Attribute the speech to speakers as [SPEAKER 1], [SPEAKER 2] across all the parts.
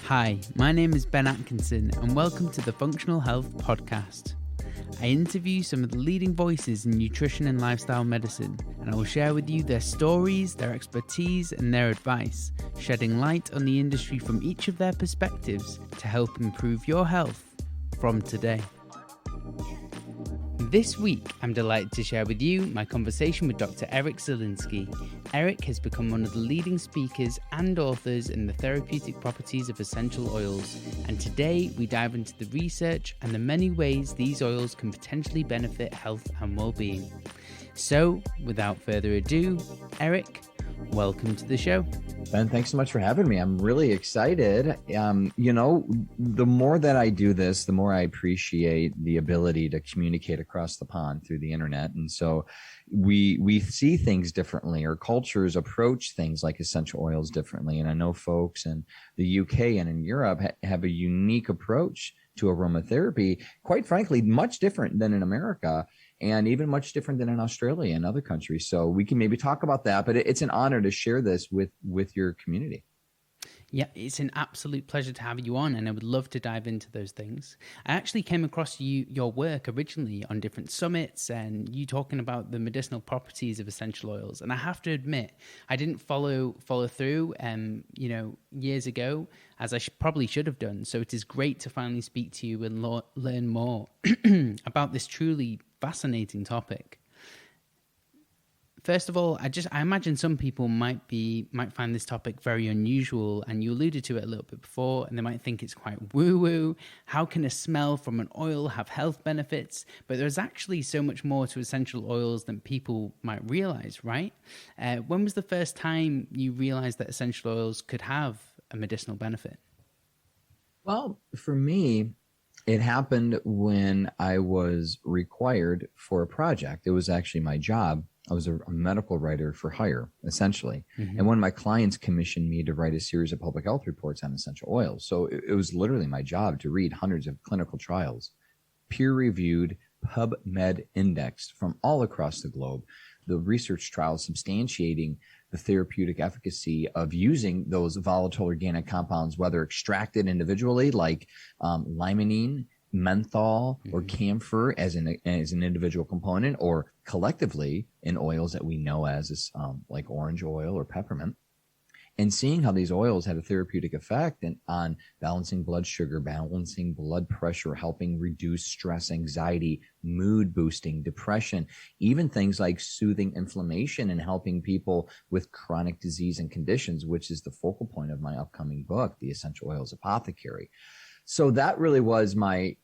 [SPEAKER 1] Hi, my name is Ben Atkinson and welcome to the Functional Health Podcast. I interview some of the leading voices in nutrition and lifestyle medicine, and I will share with you their stories, their expertise and their advice, shedding light on the industry from each of their perspectives to help improve your health from today. This week, I'm delighted to share with you my conversation with Dr. Eric Zielinski. Eric has become one of the leading speakers and authors in the therapeutic properties of essential oils, and today we dive into the research and the many ways these oils can potentially benefit health and well-being. So, without further ado, Eric, welcome to the show.
[SPEAKER 2] Ben, thanks so much for having me. I'm really excited. The more that I do this, the more I appreciate the ability to communicate across the pond through the internet. And so we see things differently, or cultures approach things like essential oils differently. And I know folks in the UK and in Europe have a unique approach to aromatherapy, quite frankly, much different than in America, and even much different than in Australia and other countries. So we can maybe talk about that, but it's an honor to share this with your community.
[SPEAKER 1] Yeah, it's an absolute pleasure to have you on, and I would love to dive into those things. I actually came across your work originally on different summits, and you talking about the medicinal properties of essential oils. And I have to admit, I didn't follow through, years ago, as I probably should have done. So it is great to finally speak to you and learn more about this truly fascinating topic. First of all, I imagine some people might find this topic very unusual, and you alluded to it a little bit before, and they might think it's quite woo-woo. How can a smell from an oil have health benefits? But there's actually so much more to essential oils than people might realize, right? When was the first time you realized that essential oils could have a medicinal benefit?
[SPEAKER 2] Well, for me, it happened when I was required for a project. It was actually my job. I was a medical writer for hire, essentially. Mm-hmm. And one of my clients commissioned me to write a series of public health reports on essential oils. So it was literally my job to read hundreds of clinical trials, peer-reviewed, PubMed indexed from all across the globe, the research trials substantiating the therapeutic efficacy of using those volatile organic compounds, whether extracted individually like limonene, menthol, or camphor as an individual component, or collectively in oils that we know as like orange oil or peppermint, and seeing how these oils had a therapeutic effect on balancing blood sugar, balancing blood pressure, helping reduce stress, anxiety, mood boosting, depression, even things like soothing inflammation and helping people with chronic disease and conditions, which is the focal point of my upcoming book, The Essential Oils Apothecary. So that really was my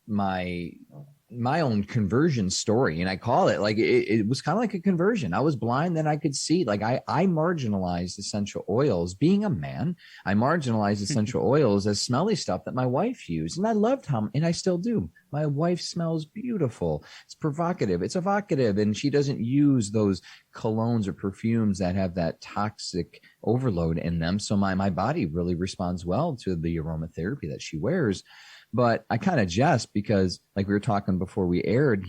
[SPEAKER 2] own conversion story. And I call it like, it was kind of like a conversion. I was blind, then I could see. Like I marginalized essential oils. Being a man, I marginalized essential oils as smelly stuff that my wife used. And I loved and I still do. My wife smells beautiful. It's provocative. It's evocative. And she doesn't use those colognes or perfumes that have that toxic overload in them. So my body really responds well to the aromatherapy that she wears. But I kind of jest because, like we were talking before we aired,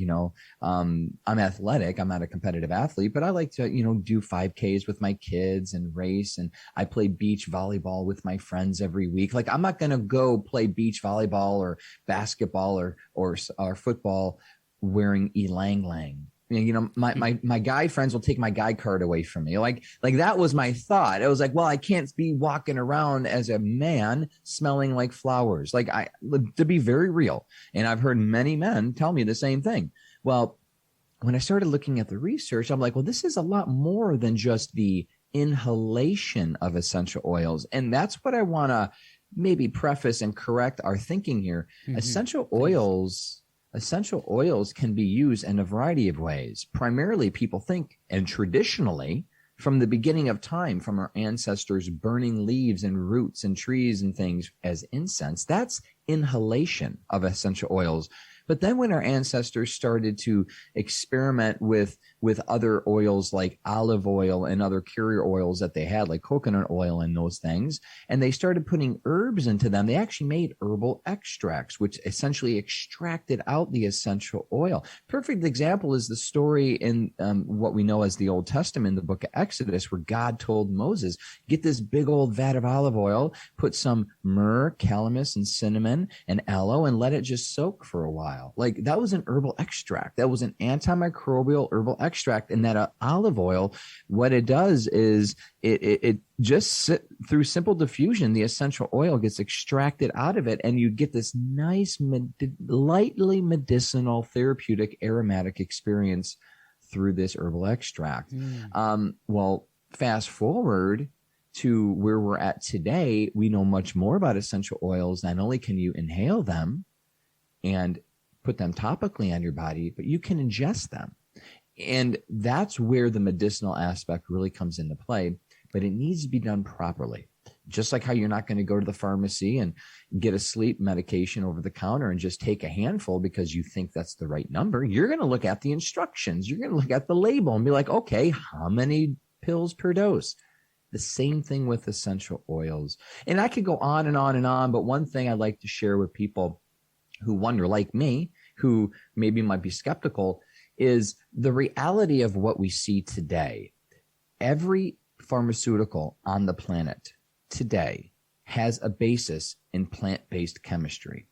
[SPEAKER 2] I'm athletic. I'm not a competitive athlete, but I like to, do 5Ks with my kids and race. And I play beach volleyball with my friends every week. Like, I'm not going to go play beach volleyball or basketball or football wearing ylang-ylang. My guy friends will take my guy card away from me. Like that was my thought. It was like, well, I can't be walking around as a man smelling like flowers. To be very real. And I've heard many men tell me the same thing. Well, when I started looking at the research, I'm like, well, this is a lot more than just the inhalation of essential oils. And that's what I want to maybe preface and correct our thinking here. Mm-hmm. Essential oils can be used in a variety of ways. Primarily, people think, and traditionally, from the beginning of time, from our ancestors burning leaves and roots and trees and things as incense, that's inhalation of essential oils. But then when our ancestors started to experiment with other oils like olive oil and other carrier oils that they had, like coconut oil and those things, and they started putting herbs into them, they actually made herbal extracts, which essentially extracted out the essential oil. Perfect example is the story in what we know as the Old Testament, the book of Exodus, where God told Moses, get this big old vat of olive oil, put some myrrh, calamus, and cinnamon and aloe, and let it just soak for a while. Like, that was an herbal extract. That was an antimicrobial herbal extract. And that olive oil, what it does is it just through simple diffusion, the essential oil gets extracted out of it, and you get this nice, lightly medicinal, therapeutic, aromatic experience through this herbal extract. Well, fast forward to where we're at today, we know much more about essential oils. Not only can you inhale them and put them topically on your body, but you can ingest them. And that's where the medicinal aspect really comes into play, but it needs to be done properly. Just like how you're not going to go to the pharmacy and get a sleep medication over the counter and just take a handful because you think that's the right number. You're going to look at the instructions. You're going to look at the label and be like, okay, how many pills per dose? The same thing with essential oils. And I could go on and on and on, but one thing I'd like to share with people who wonder, like me, who maybe might be skeptical, is the reality of what we see today. Every pharmaceutical on the planet today has a basis in plant-based chemistry.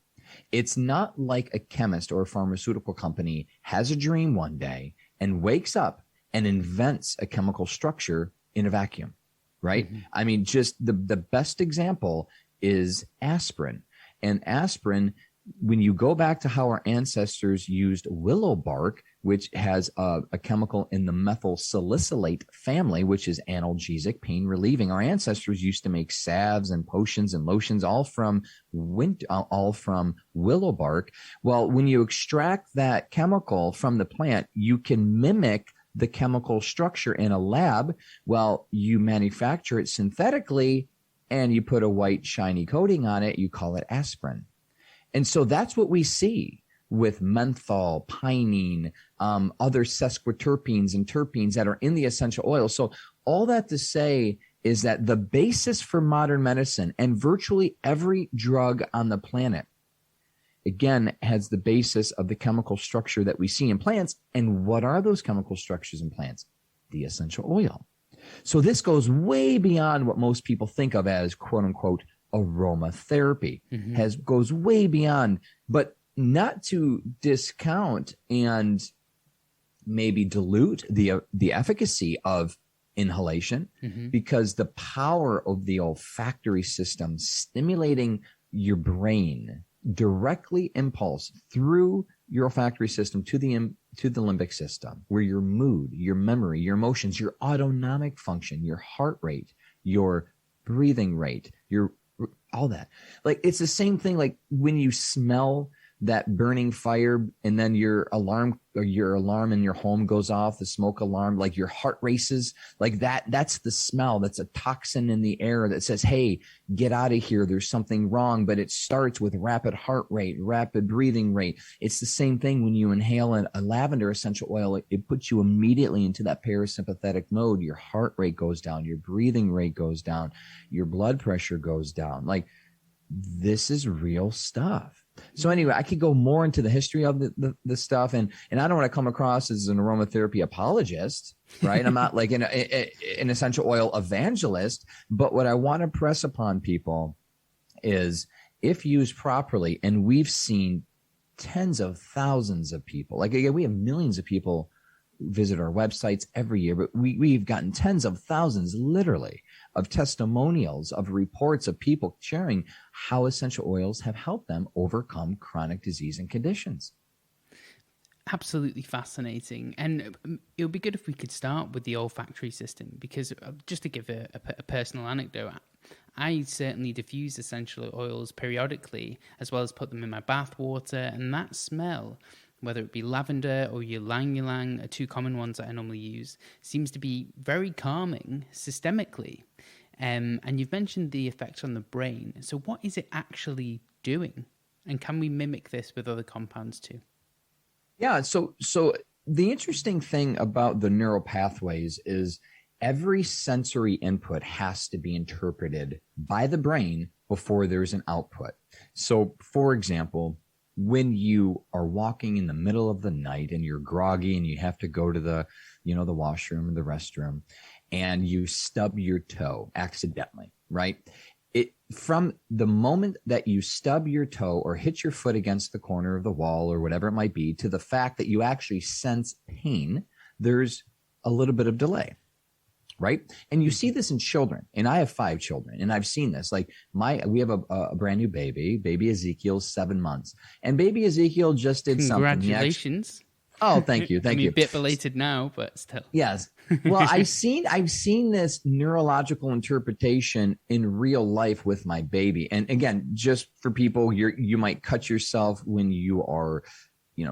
[SPEAKER 2] It's not like a chemist or a pharmaceutical company has a dream one day and wakes up and invents a chemical structure in a vacuum, right? Mm-hmm. I mean, just the best example is aspirin. And aspirin, when you go back to how our ancestors used willow bark, which has a chemical in the methyl salicylate family, which is analgesic, pain relieving. Our ancestors used to make salves and potions and lotions all from willow bark. Well, when you extract that chemical from the plant, you can mimic the chemical structure in a lab. Well, you manufacture it synthetically and you put a white shiny coating on it. You call it aspirin. And so that's what we see with menthol, pinene, other sesquiterpenes and terpenes that are in the essential oil. So all that to say is that the basis for modern medicine and virtually every drug on the planet, again, has the basis of the chemical structure that we see in plants. And what are those chemical structures in plants? The essential oil. So this goes way beyond what most people think of as quote unquote aromatherapy. Goes way beyond, but not to discount and maybe dilute the efficacy of inhalation, because the power of the olfactory system stimulating your brain directly impulse through your olfactory system to the limbic system, where your mood, your memory, your emotions, your autonomic function, your heart rate, your breathing rate, your all that. Like, it's the same thing like when you smell that burning fire and then your alarm in your home goes off, the smoke alarm, like your heart races, like that's the smell. That's a toxin in the air that says, hey, get out of here. There's something wrong. But it starts with rapid heart rate, rapid breathing rate. It's the same thing when you inhale a lavender essential oil. It puts you immediately into that parasympathetic mode. Your heart rate goes down, your breathing rate goes down, your blood pressure goes down. Like, this is real stuff. So anyway, I could go more into the history of the stuff, and I don't want to come across as an aromatherapy apologist, right? I'm not like an essential oil evangelist, but what I want to press upon people is, if used properly, and we've seen tens of thousands of people, like, again, we have millions of people visit our websites every year, but we've gotten tens of thousands, literally, of testimonials, of reports of people sharing how essential oils have helped them overcome chronic disease and conditions.
[SPEAKER 1] Absolutely fascinating. And it would be good if we could start with the olfactory system, because just to give a personal anecdote, I certainly diffuse essential oils periodically, as well as put them in my bath water, and that smell, whether it be lavender or ylang ylang, are two common ones that I normally use, seems to be very calming systemically. And you've mentioned the effect on the brain. So what is it actually doing? And can we mimic this with other compounds too?
[SPEAKER 2] Yeah. So the interesting thing about the neural pathways is every sensory input has to be interpreted by the brain before there's an output. So, for example, when you are walking in the middle of the night and you're groggy and you have to go to the washroom or the restroom, and you stub your toe accidentally, right? From the moment that you stub your toe or hit your foot against the corner of the wall or whatever it might be, to the fact that you actually sense pain, there's a little bit of delay, right? And you see this in children, and I have 5 children, and I've seen this. Like we have a brand new baby Ezekiel, 7 months, and baby Ezekiel just did something.
[SPEAKER 1] Congratulations.
[SPEAKER 2] Oh, thank you.
[SPEAKER 1] A bit belated now, but still.
[SPEAKER 2] Yes. Well, I've seen this neurological interpretation in real life with my baby. And again, just for people, you might cut yourself when you are,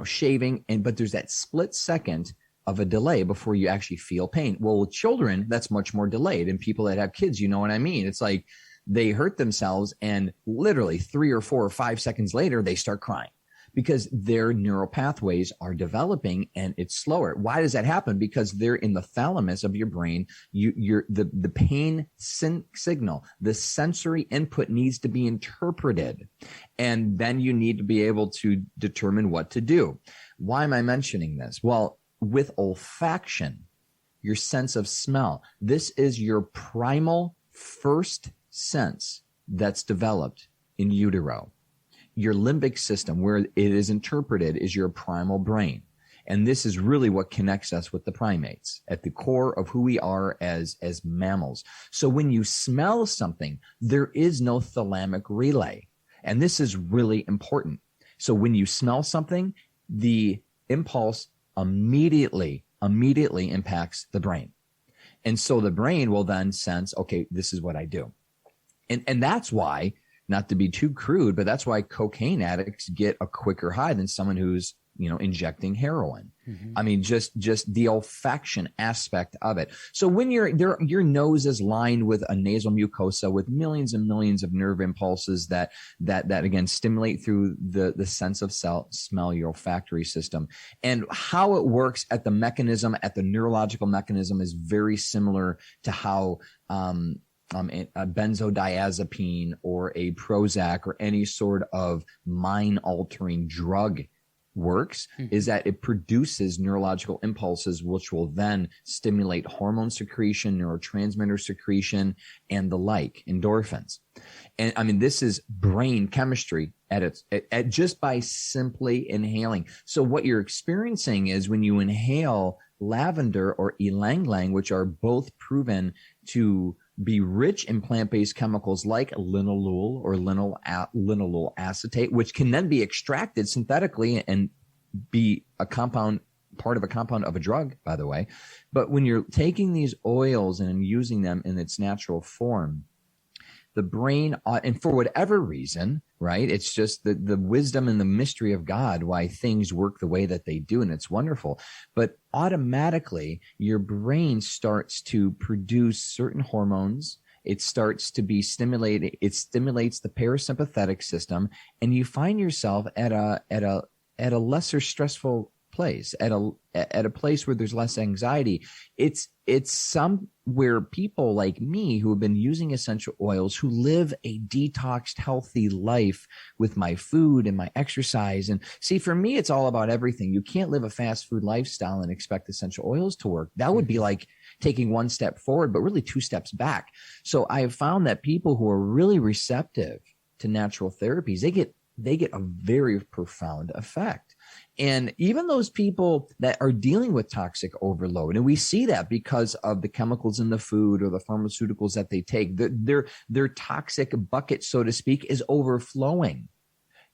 [SPEAKER 2] shaving, but there's that split second of a delay before you actually feel pain. Well, with children, that's much more delayed. And people that have kids, you know what I mean? It's like they hurt themselves and literally 3 or 4 or 5 seconds later, they start crying, because their neural pathways are developing and it's slower. Why does that happen? Because they're in the thalamus of your brain. The pain signal, the sensory input needs to be interpreted. And then you need to be able to determine what to do. Why am I mentioning this? Well, with olfaction, your sense of smell, this is your primal first sense that's developed in utero. Your limbic system, where it is interpreted, is your primal brain. And this is really what connects us with the primates at the core of who we are as mammals. So when you smell something, there is no thalamic relay. And this is really important. So when you smell something, the impulse immediately impacts the brain. And so the brain will then sense, okay, this is what I do. And that's why, not to be too crude, but that's why cocaine addicts get a quicker high than someone who's, injecting heroin. Mm-hmm. I mean, just the olfaction aspect of it. So when your nose is lined with a nasal mucosa with millions and millions of nerve impulses that again stimulate through the sense of smell, your olfactory system, and how it works at the neurological mechanism is very similar to how a benzodiazepine or a Prozac or any sort of mind-altering drug works, is that it produces neurological impulses, which will then stimulate hormone secretion, neurotransmitter secretion, and the like, endorphins. And I mean, this is brain chemistry at just by simply inhaling. So what you're experiencing is when you inhale lavender or ylang-ylang, which are both proven to be rich in plant-based chemicals like linalool or linalool acetate, which can then be extracted synthetically and be part of a compound of a drug, by the way. But when you're taking these oils and using them in its natural form, the brain, and for whatever reason, right? It's just the wisdom and the mystery of God, why things work the way that they do. And it's wonderful. But automatically your brain starts to produce certain hormones. It starts to be stimulated. It stimulates the parasympathetic system, and you find yourself at a lesser stressful place, at a place where there's less anxiety. It's somewhere people like me who have been using essential oils, who live a detoxed, healthy life with my food and my exercise. And see, for me, it's all about everything. You can't live a fast food lifestyle and expect essential oils to work. That would be like taking one step forward, but really 2 steps back. So I have found that people who are really receptive to natural therapies, they get a very profound effect. And even those people that are dealing with toxic overload, and we see that because of the chemicals in the food or the pharmaceuticals that they take, their toxic bucket, so to speak, is overflowing.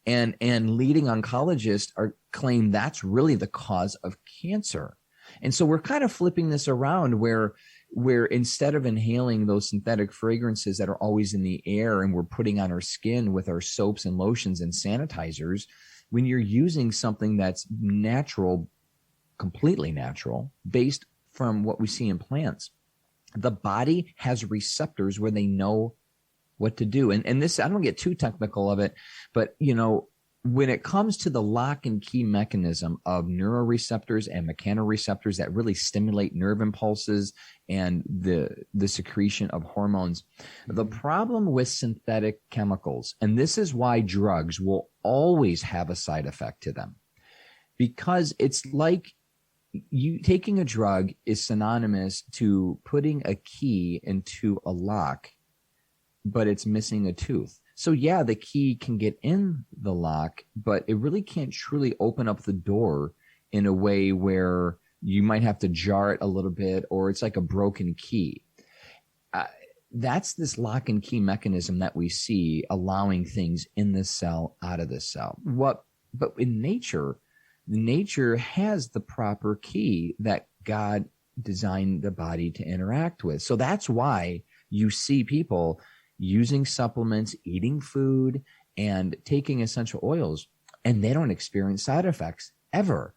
[SPEAKER 2] And leading oncologists claim that's really the cause of cancer. And so we're kind of flipping this around where instead of inhaling those synthetic fragrances that are always in the air and we're putting on our skin with our soaps and lotions and sanitizers, when you're using something that's natural, completely natural, based from what we see in plants, the body has receptors where they know what to do. And this, I don't get too technical of it, but when it comes to the lock and key mechanism of neuroreceptors and mechanoreceptors that really stimulate nerve impulses and the secretion of hormones, the problem with synthetic chemicals, and this is why drugs will always have a side effect to them, because it's like you taking a drug is synonymous to putting a key into a lock, but it's missing a tooth. So yeah, the key can get in the lock, but it really can't truly open up the door in a way where you might have to jar it a little bit, or it's like a broken key. That's this lock and key mechanism that we see allowing things in the cell, out of the cell. But in nature has the proper key that God designed the body to interact with. So that's why you see people using supplements, eating food, and taking essential oils, and they don't experience side effects ever.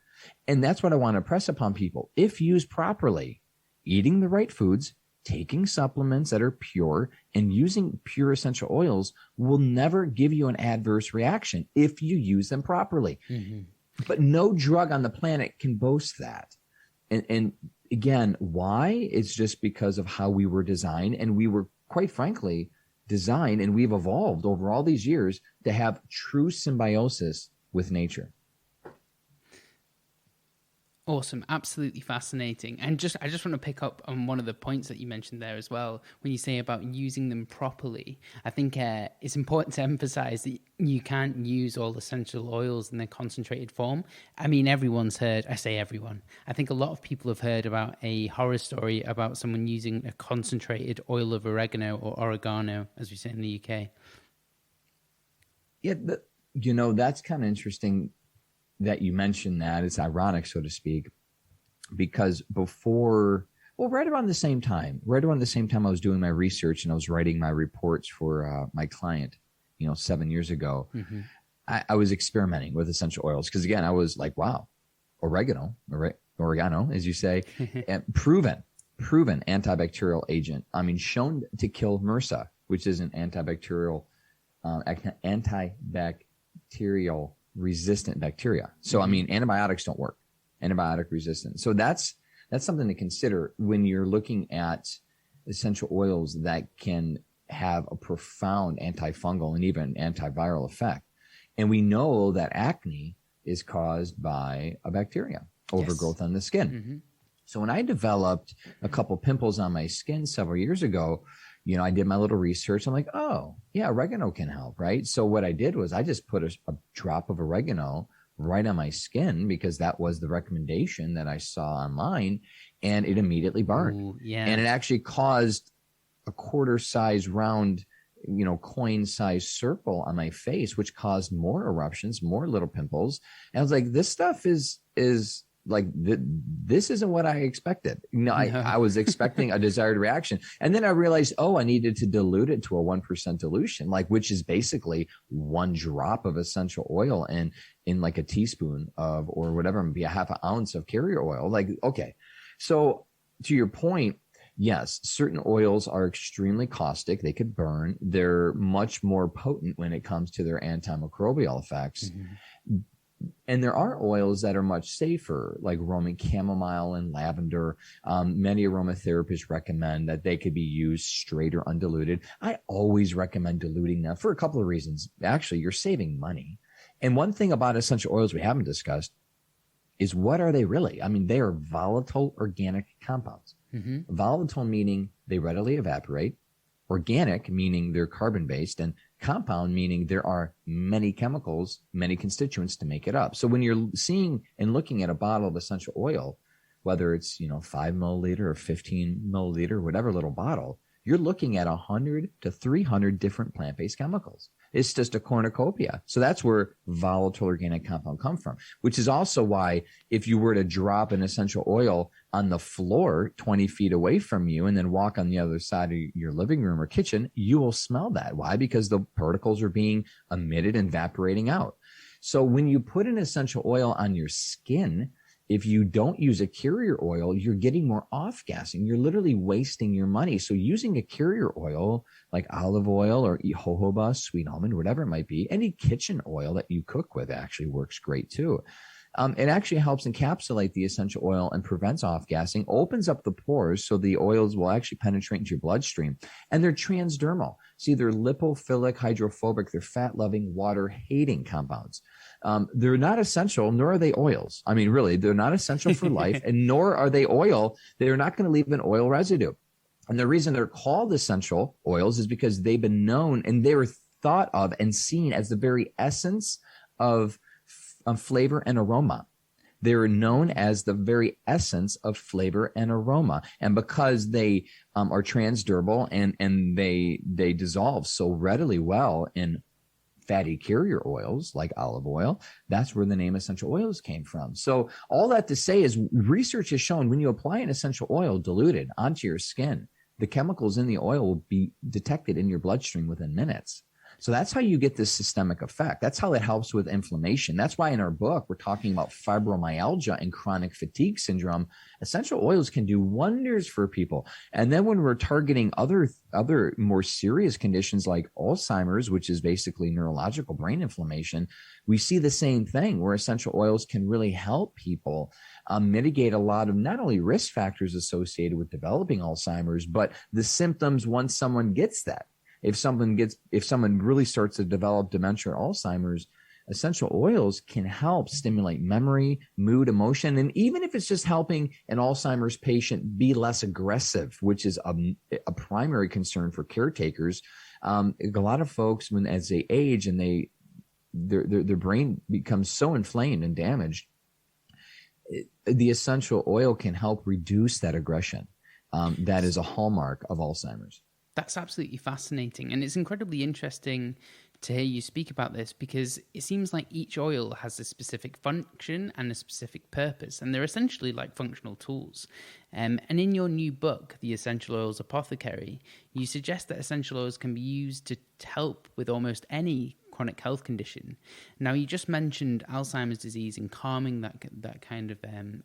[SPEAKER 2] And that's what I want to press upon people. If used properly, eating the right foods, taking supplements that are pure, and using pure essential oils will never give you an adverse reaction if you use them properly. Mm-hmm. But no drug on the planet can boast that. And again, why? It's just because of how we were designed, and we were, quite frankly, designed, and we've evolved over all these years to have true symbiosis with nature.
[SPEAKER 1] Awesome. Absolutely fascinating. And I just want to pick up on one of the points that you mentioned there as well. When you say about using them properly, I think it's important to emphasize that you can't use all essential oils in their concentrated form. I mean, everyone's heard, I say everyone, I think a lot of people have heard about a horror story about someone using a concentrated oil of oregano, or oregano, as we say in the UK.
[SPEAKER 2] Yeah, that's kind of interesting that you mentioned that. It's ironic, so to speak, because right around the same time I was doing my research and I was writing my reports for my client, 7 years ago, mm-hmm. I was experimenting with essential oils because, again, I was like, wow, oregano, as you say, and proven antibacterial agent. I mean, shown to kill MRSA, which is an antibacterial resistant bacteria. So, I mean, antibiotics don't work, antibiotic resistant. So that's something to consider when you're looking at essential oils that can have a profound antifungal and even antiviral effect. And we know that acne is caused by a bacteria, overgrowth on the skin. Mm-hmm. So when I developed a couple pimples on my skin several years ago, I did my little research. I'm like, oh, yeah, oregano can help, right? So what I did was I just put a drop of oregano right on my skin because that was the recommendation that I saw online, and it immediately burned.
[SPEAKER 1] Ooh, yeah.
[SPEAKER 2] And it actually caused a quarter-size round, coin-sized circle on my face, which caused more eruptions, more little pimples. And I was like, this stuff is like this isn't what I expected. I was expecting a desired reaction. And then I realized, I needed to dilute it to a 1% dilution, which is basically one drop of essential oil in like a teaspoon of, or whatever, be a half an ounce of carrier oil. Okay. So to your point, yes, certain oils are extremely caustic. They could burn. They're much more potent when it comes to their antimicrobial effects. Mm-hmm. And there are oils that are much safer, like Roman chamomile and lavender. Many aromatherapists recommend that they could be used straight or undiluted. I always recommend diluting them for a couple of reasons. Actually, you're saving money. And one thing about essential oils we haven't discussed is, what are they really? I mean, they are volatile organic compounds. Mm-hmm. Volatile meaning they readily evaporate. Organic meaning they're carbon-based, and compound meaning there are many chemicals, many constituents to make it up. So when you're seeing and looking at a bottle of essential oil, whether it's 5 milliliter or 15 milliliter, whatever little bottle, you're looking at 100 to 300 different plant-based chemicals. It's just a cornucopia. So that's where volatile organic compound come from, which is also why if you were to drop an essential oil on the floor 20 feet away from you and then walk on the other side of your living room or kitchen, you will smell that. Why? Because the particles are being emitted and evaporating out. So when you put an essential oil on your skin, if you don't use a carrier oil, you're getting more off-gassing. You're literally wasting your money. So using a carrier oil like olive oil or jojoba, sweet almond, whatever it might be, any kitchen oil that you cook with actually works great too. It actually helps encapsulate the essential oil and prevents off-gassing, opens up the pores so the oils will actually penetrate into your bloodstream. And they're transdermal. See, they're lipophilic, hydrophobic, they're fat-loving, water-hating compounds. They're not essential, nor are they oils. I mean, really, they're not essential for life, and nor are they oil. They're not going to leave an oil residue. And the reason they're called essential oils is because they've been known and they were thought of and seen as the very essence of flavor and aroma. They're known as the very essence of flavor and aroma. And because they are transdermal and they dissolve so readily well in fatty carrier oils like olive oil, that's where the name essential oils came from. So all that to say is research has shown when you apply an essential oil diluted onto your skin, the chemicals in the oil will be detected in your bloodstream within minutes. So that's how you get this systemic effect. That's how it helps with inflammation. That's why in our book, we're talking about fibromyalgia and chronic fatigue syndrome. Essential oils can do wonders for people. And then when we're targeting other more serious conditions like Alzheimer's, which is basically neurological brain inflammation, we see the same thing where essential oils can really help people mitigate a lot of not only risk factors associated with developing Alzheimer's, but the symptoms once someone gets that. If someone really starts to develop dementia or Alzheimer's, essential oils can help stimulate memory, mood, emotion, and even if it's just helping an Alzheimer's patient be less aggressive, which is a primary concern for caretakers. A lot of folks, as they age and their brain becomes so inflamed and damaged, the essential oil can help reduce that aggression. That is a hallmark of Alzheimer's.
[SPEAKER 1] That's absolutely fascinating. And it's incredibly interesting to hear you speak about this because it seems like each oil has a specific function and a specific purpose. And they're essentially like functional tools. And in your new book, The Essential Oils Apothecary, you suggest that essential oils can be used to help with almost any chronic health condition. Now, you just mentioned Alzheimer's disease and calming that kind of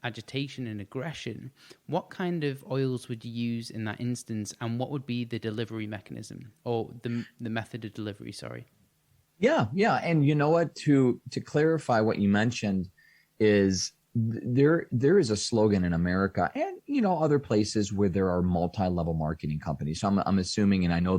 [SPEAKER 1] agitation and aggression. What kind of oils would you use in that instance, and what would be the delivery mechanism or the method of delivery? Sorry.
[SPEAKER 2] Yeah, and you know what? To clarify what you mentioned is there is a slogan in America and other places where there are multi-level marketing companies. So I'm assuming, and I know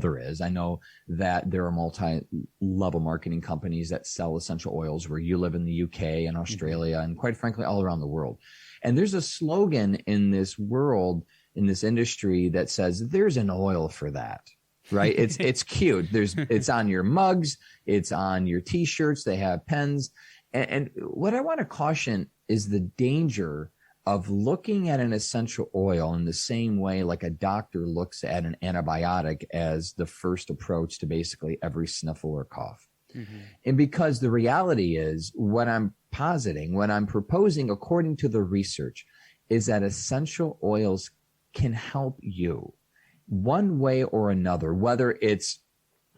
[SPEAKER 2] that there are multi-level marketing companies that sell essential oils where you live in the UK and Australia and quite frankly all around the world. And there's a slogan in this world, in this industry that says there's an oil for that. Right? It's cute. It's on your mugs, it's on your t-shirts, they have pens. And what I want to caution is the danger of looking at an essential oil in the same way like a doctor looks at an antibiotic as the first approach to basically every sniffle or cough. Mm-hmm. And because the reality is what I'm proposing according to the research is that essential oils can help you one way or another, whether it's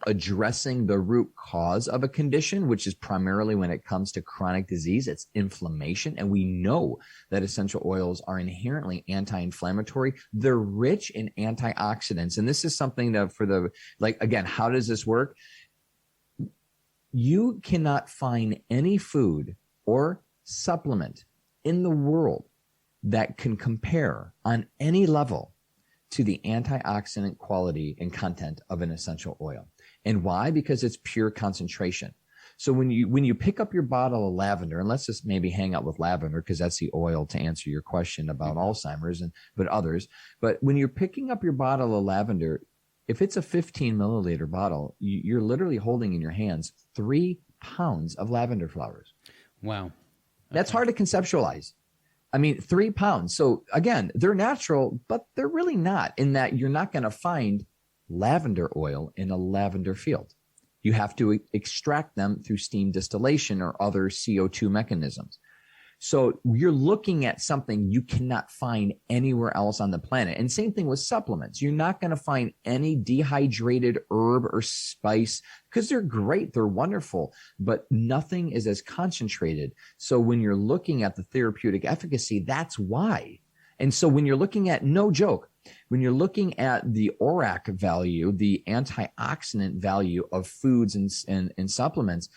[SPEAKER 2] addressing the root cause of a condition, which is primarily when it comes to chronic disease, it's inflammation. And we know that essential oils are inherently anti-inflammatory. They're rich in antioxidants. And this is something that again, how does this work? You cannot find any food or supplement in the world that can compare on any level to the antioxidant quality and content of an essential oil. And why? Because it's pure concentration. So when you pick up your bottle of lavender, and let's just maybe hang out with lavender because that's the oil to answer your question about Alzheimer's but others. But when you're picking up your bottle of lavender, if it's a 15 milliliter bottle, you're literally holding in your hands 3 pounds of lavender flowers.
[SPEAKER 1] Wow. Okay.
[SPEAKER 2] That's hard to conceptualize. I mean, 3 pounds. So again, they're natural, but they're really not, in that you're not going to find lavender oil in a lavender field. You have to extract them through steam distillation or other CO2 mechanisms. So you're looking at something you cannot find anywhere else on the planet. And same thing with supplements. You're not going to find any dehydrated herb or spice because they're great. They're wonderful, but nothing is as concentrated. So when you're looking at the therapeutic efficacy, that's why. And so when you're looking at, no joke, when you're looking at the ORAC value, the antioxidant value of foods and supplements,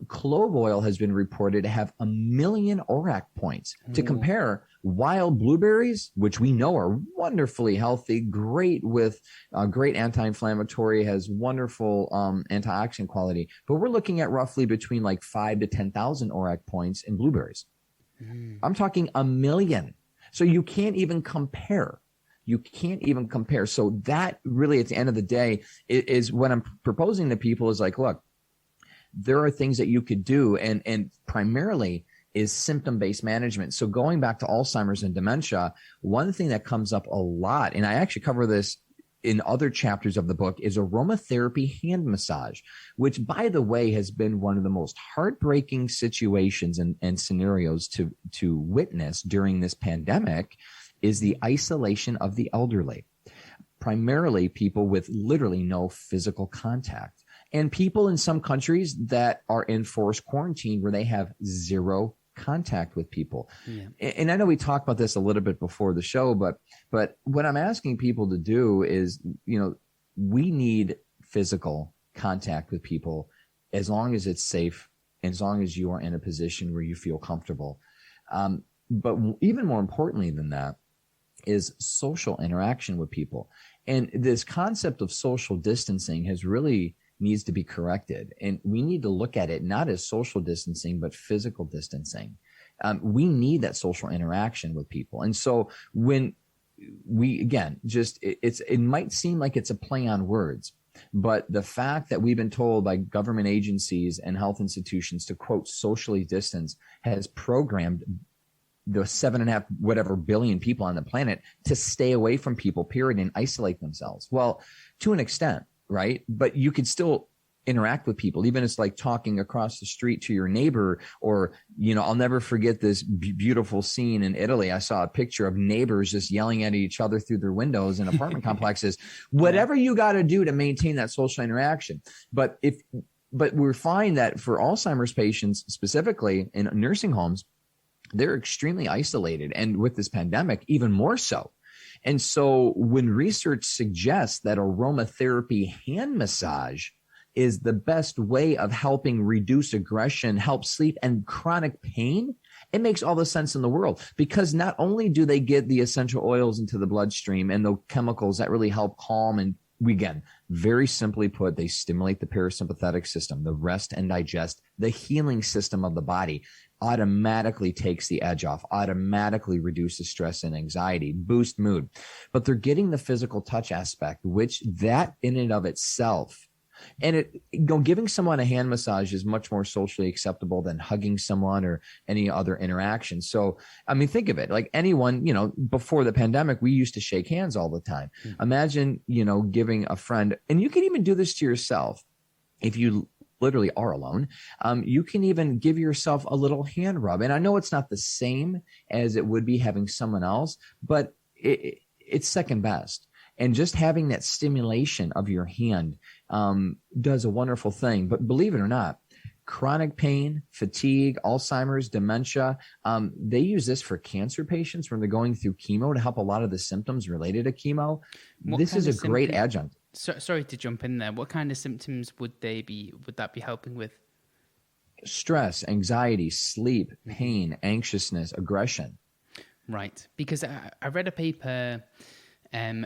[SPEAKER 2] clove oil has been reported to have 1 million ORAC points. To compare, wild blueberries, which we know are wonderfully healthy, great with great anti-inflammatory, has wonderful antioxidant quality, but we're looking at roughly between like 5 to 10,000 ORAC points in blueberries. I'm talking 1 million. So you can't even compare. You can't even compare. So that really, at the end of the day, is what I'm proposing to people is like, look, there are things that you could do, and primarily is symptom-based management. So going back to Alzheimer's and dementia, one thing that comes up a lot, and I actually cover this in other chapters of the book, is aromatherapy hand massage, which, by the way, has been one of the most heartbreaking situations and scenarios to witness during this pandemic, is the isolation of the elderly, primarily people with literally no physical contact, and people in some countries that are in forced quarantine where they have zero contact with people. Yeah. And I know we talked about this a little bit before the show, but what I'm asking people to do is, we need physical contact with people as long as it's safe, as long as you are in a position where you feel comfortable. But even more importantly than that is social interaction with people. And this concept of social distancing needs to be corrected. And we need to look at it not as social distancing, but physical distancing. We need that social interaction with people. And so when we, again, it might seem like it's a play on words, but the fact that we've been told by government agencies and health institutions to, quote, socially distance has programmed the 7.5 whatever billion people on the planet to stay away from people, period, and isolate themselves. Well, to an extent, right? But you could still interact with people, even it's like talking across the street to your neighbor, or, I'll never forget this beautiful scene in Italy. I saw a picture of neighbors just yelling at each other through their windows in apartment complexes. Whatever you got to do to maintain that social interaction. But we find that for Alzheimer's patients, specifically in nursing homes, they're extremely isolated, and with this pandemic, even more so. And so when research suggests that aromatherapy hand massage is the best way of helping reduce aggression, help sleep, and chronic pain, it makes all the sense in the world, because not only do they get the essential oils into the bloodstream and the chemicals that really help calm, and again, very simply put, they stimulate the parasympathetic system, the rest and digest, the healing system of the body, automatically takes the edge off, automatically reduces stress and anxiety, boost mood. But they're getting the physical touch aspect, which that in and of itself, and giving someone a hand massage is much more socially acceptable than hugging someone or any other interaction. So, I mean, think of it like anyone, before the pandemic, we used to shake hands all the time. Mm-hmm. Imagine, giving a friend, and you can even do this to yourself if you literally are alone. You can even give yourself a little hand rub. And I know it's not the same as it would be having someone else, but it's second best. And just having that stimulation of your hand does a wonderful thing. But believe it or not, chronic pain, fatigue, Alzheimer's, dementia, they use this for cancer patients when they're going through chemo to help a lot of the symptoms related to chemo. This is a great adjunct.
[SPEAKER 1] Sorry to jump in there. What kind of symptoms would that be helping with?
[SPEAKER 2] Stress, anxiety, sleep, pain, anxiousness, aggression.
[SPEAKER 1] Right. Because I read a paper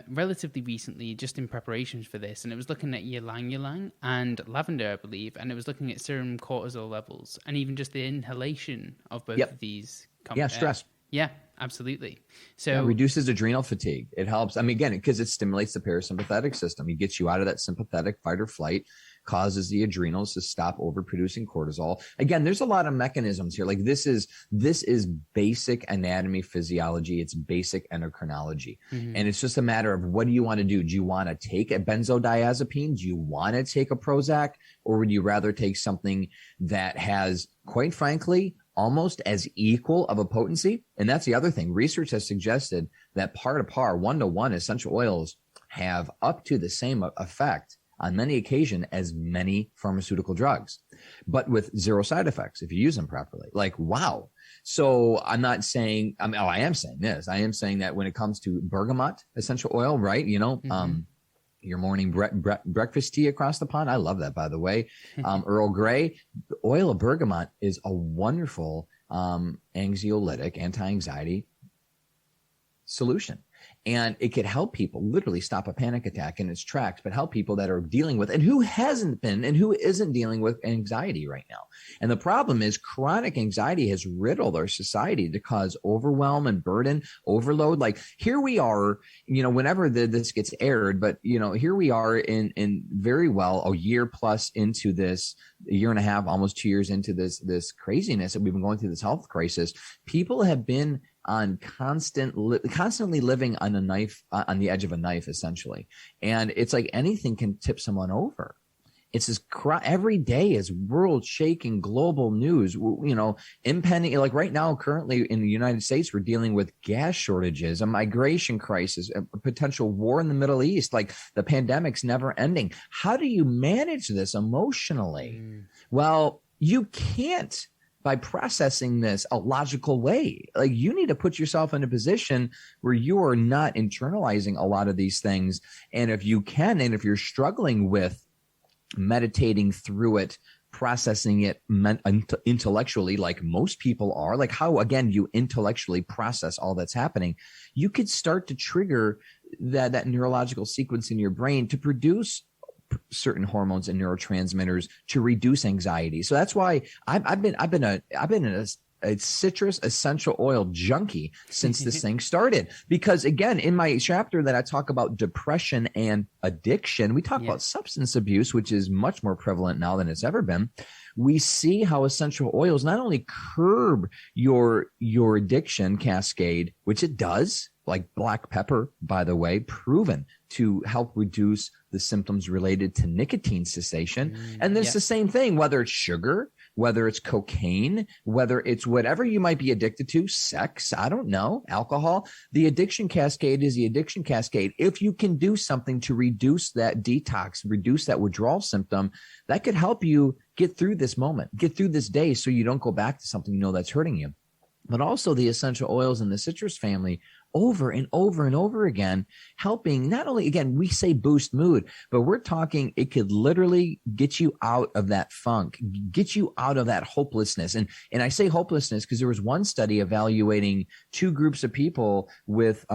[SPEAKER 1] relatively recently, just in preparations for this, and it was looking at ylang-ylang and lavender, I believe, and it was looking at serum cortisol levels and even just the inhalation of both of these.
[SPEAKER 2] Stress.
[SPEAKER 1] Yeah, absolutely. So
[SPEAKER 2] it reduces adrenal fatigue. It helps. I mean, again, because it stimulates the parasympathetic system. It gets you out of that sympathetic fight or flight, causes the adrenals to stop overproducing cortisol. Again, there's a lot of mechanisms here. Like this is basic anatomy, physiology. It's basic endocrinology. Mm-hmm. And it's just a matter of what do you want to do? Do you want to take a benzodiazepine? Do you want to take a Prozac? Or would you rather take something that has, quite frankly, almost as equal of a potency. And that's the other thing. Research has suggested that par to par, 1-to-1 essential oils have up to the same effect on many occasions as many pharmaceutical drugs, but with zero side effects if you use them properly. Like, wow. So I'm not saying, I am saying this. I am saying that when it comes to bergamot essential oil, right? Your morning breakfast tea across the pond. I love that, by the way. Earl Grey, the oil of bergamot is a wonderful anxiolytic, anti-anxiety solution. And it could help people literally stop a panic attack in its tracks, but help people that are dealing with, and who hasn't been and who isn't dealing with anxiety right now. And the problem is chronic anxiety has riddled our society to cause overwhelm and burden, overload. Like here we are, whenever this gets aired, but here we are in very well a year plus into this, a year and a half, almost 2 years into this craziness that we've been going through, this health crisis. People have been on constantly living on on the edge of a knife, essentially. And it's like anything can tip someone over. It's this every day is world shaking global news, impending, like right now, currently in the United States, we're dealing with gas shortages, a migration crisis, a potential war in the Middle East, like the pandemic's never ending. How do you manage this emotionally? Well, you can't by processing this a logical way. Like you need to put yourself in a position where you are not internalizing a lot of these things. And if you can, and if you're struggling with meditating through it, processing it intellectually, like most people are, like how, again, you intellectually process all that's happening, you could start to trigger that neurological sequence in your brain to produce certain hormones and neurotransmitters to reduce anxiety. So that's why I've been a citrus essential oil junkie since this thing started. Because again, in my chapter that I talk about depression and addiction, we talk about substance abuse, which is much more prevalent now than it's ever been. We see how essential oils not only curb your addiction cascade, which it does, like black pepper, by the way, proven to help reduce the symptoms related to nicotine cessation. And there's the same thing, whether it's sugar, whether it's cocaine, whether it's whatever you might be addicted to, sex, I don't know, alcohol. The addiction cascade is the addiction cascade. If you can do something to reduce that detox, reduce that withdrawal symptom, that could help you get through this moment, get through this day so you don't go back to something that's hurting you. But also the essential oils in the citrus family over and over and over again, helping not only, again, we say boost mood, but we're talking it could literally get you out of that funk, get you out of that hopelessness. And I say hopelessness because there was one study evaluating two groups of people with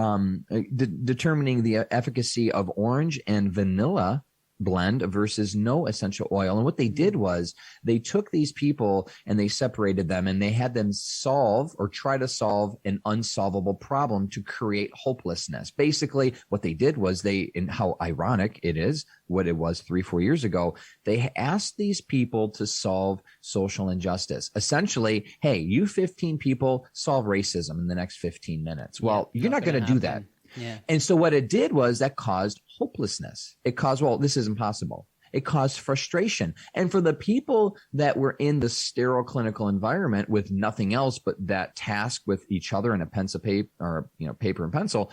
[SPEAKER 2] determining the efficacy of orange and vanilla blend versus no essential oil. And what they did was they took these people and they separated them and they had them solve or try to solve an unsolvable problem to create hopelessness. Basically, what they did was and how ironic it is, what it was 3-4 years ago, they asked these people to solve social injustice. Essentially, hey, you 15 people solve racism in the next 15 minutes. Well, you're not going to do that.
[SPEAKER 1] Yeah.
[SPEAKER 2] And so what it did was that caused hopelessness. It caused, well, this is impossible. It caused frustration. And for the people that were in the sterile clinical environment with nothing else but that task with each other and a pencil paper or, paper and pencil,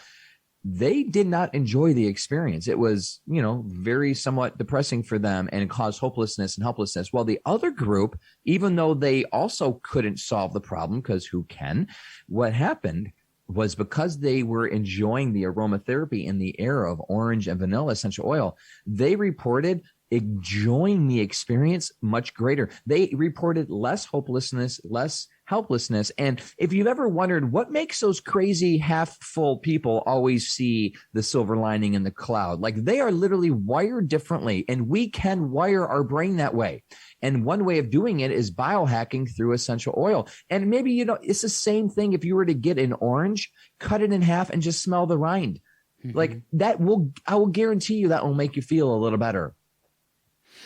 [SPEAKER 2] they did not enjoy the experience. It was, very somewhat depressing for them and it caused hopelessness and helplessness. While the other group, even though they also couldn't solve the problem, because who can, what happened was because they were enjoying the aromatherapy in the era of orange and vanilla essential oil, they reported enjoying the experience much greater. They reported less hopelessness, less helplessness. And if you've ever wondered what makes those crazy half full people always see the silver lining in the cloud, like they are literally wired differently, and we can wire our brain that way. And one way of doing it is biohacking through essential oil. And maybe, it's the same thing if you were to get an orange, cut it in half and just smell the rind. Mm-hmm. Like I will guarantee you that will make you feel a little better.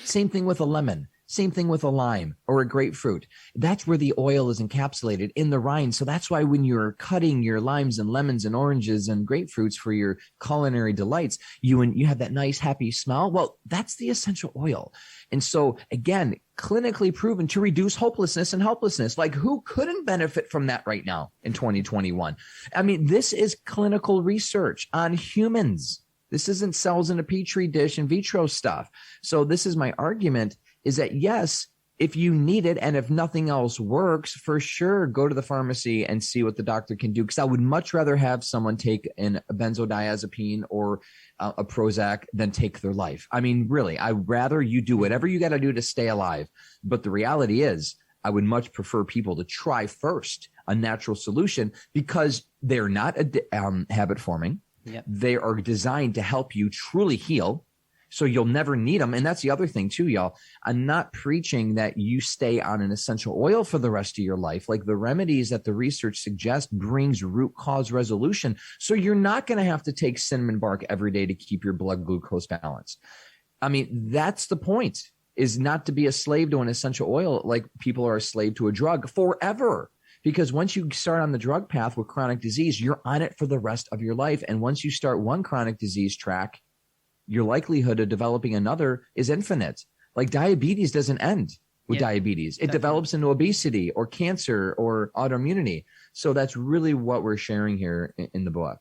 [SPEAKER 2] Same thing with a lemon. Same thing with a lime or a grapefruit. That's where the oil is encapsulated in the rind. So that's why when you're cutting your limes and lemons and oranges and grapefruits for your culinary delights, you have that nice, happy smell. Well, that's the essential oil. And so again, clinically proven to reduce hopelessness and helplessness. Like, who couldn't benefit from that right now in 2021? I mean, this is clinical research on humans. This isn't cells in a petri dish in vitro stuff. So this is my argument, is that yes, if you need it and if nothing else works, for sure, go to the pharmacy and see what the doctor can do. Because I would much rather have someone take a benzodiazepine or a Prozac than take their life. I mean, really, I'd rather you do whatever you got to do to stay alive. But the reality is, I would much prefer people to try first a natural solution, because they're not habit forming.
[SPEAKER 1] Yep.
[SPEAKER 2] They are designed to help you truly heal. So you'll never need them. And that's the other thing too, y'all. I'm not preaching that you stay on an essential oil for the rest of your life. Like, the remedies that the research suggests brings root cause resolution. So you're not going to have to take cinnamon bark every day to keep your blood glucose balanced. I mean, that's the point, is not to be a slave to an essential oil like people are a slave to a drug forever. Because once you start on the drug path with chronic disease, you're on it for the rest of your life. And once you start one chronic disease track, your likelihood of developing another is infinite. Like, diabetes doesn't end with diabetes. It develops into obesity or cancer or autoimmunity. So that's really what we're sharing here in the book.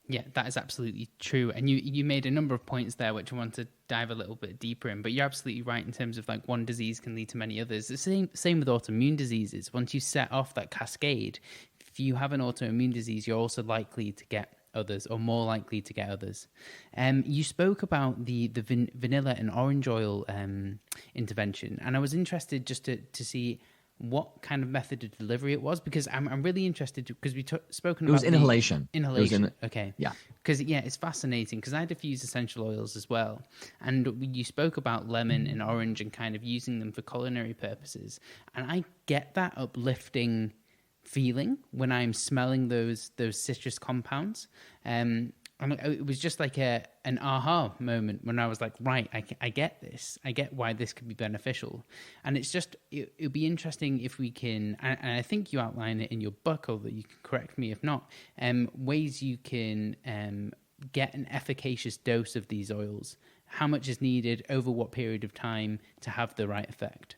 [SPEAKER 1] Yeah, that is absolutely true. And you made a number of points there, which I want to dive a little bit deeper in. But you're absolutely right in terms of, like, one disease can lead to many others. The same with autoimmune diseases. Once you set off that cascade, if you have an autoimmune disease, you're also likely to get others, or more likely to get others. You spoke about the vanilla and orange oil intervention, and I was interested just to see what kind of method of delivery it was, because I'm really interested, because we spoken about
[SPEAKER 2] inhalation.
[SPEAKER 1] Okay.
[SPEAKER 2] Yeah.
[SPEAKER 1] Because it's fascinating, because I diffuse essential oils as well, and you spoke about lemon and orange and kind of using them for culinary purposes, and I get that uplifting feeling when I'm smelling those citrus compounds. It was just like an aha moment when I was like, right, I get this. I get why this could be beneficial. And it's just, it would be interesting if we can, and I think you outline it in your book, although you can correct me if not, ways you can get an efficacious dose of these oils. How much is needed over what period of time to have the right effect?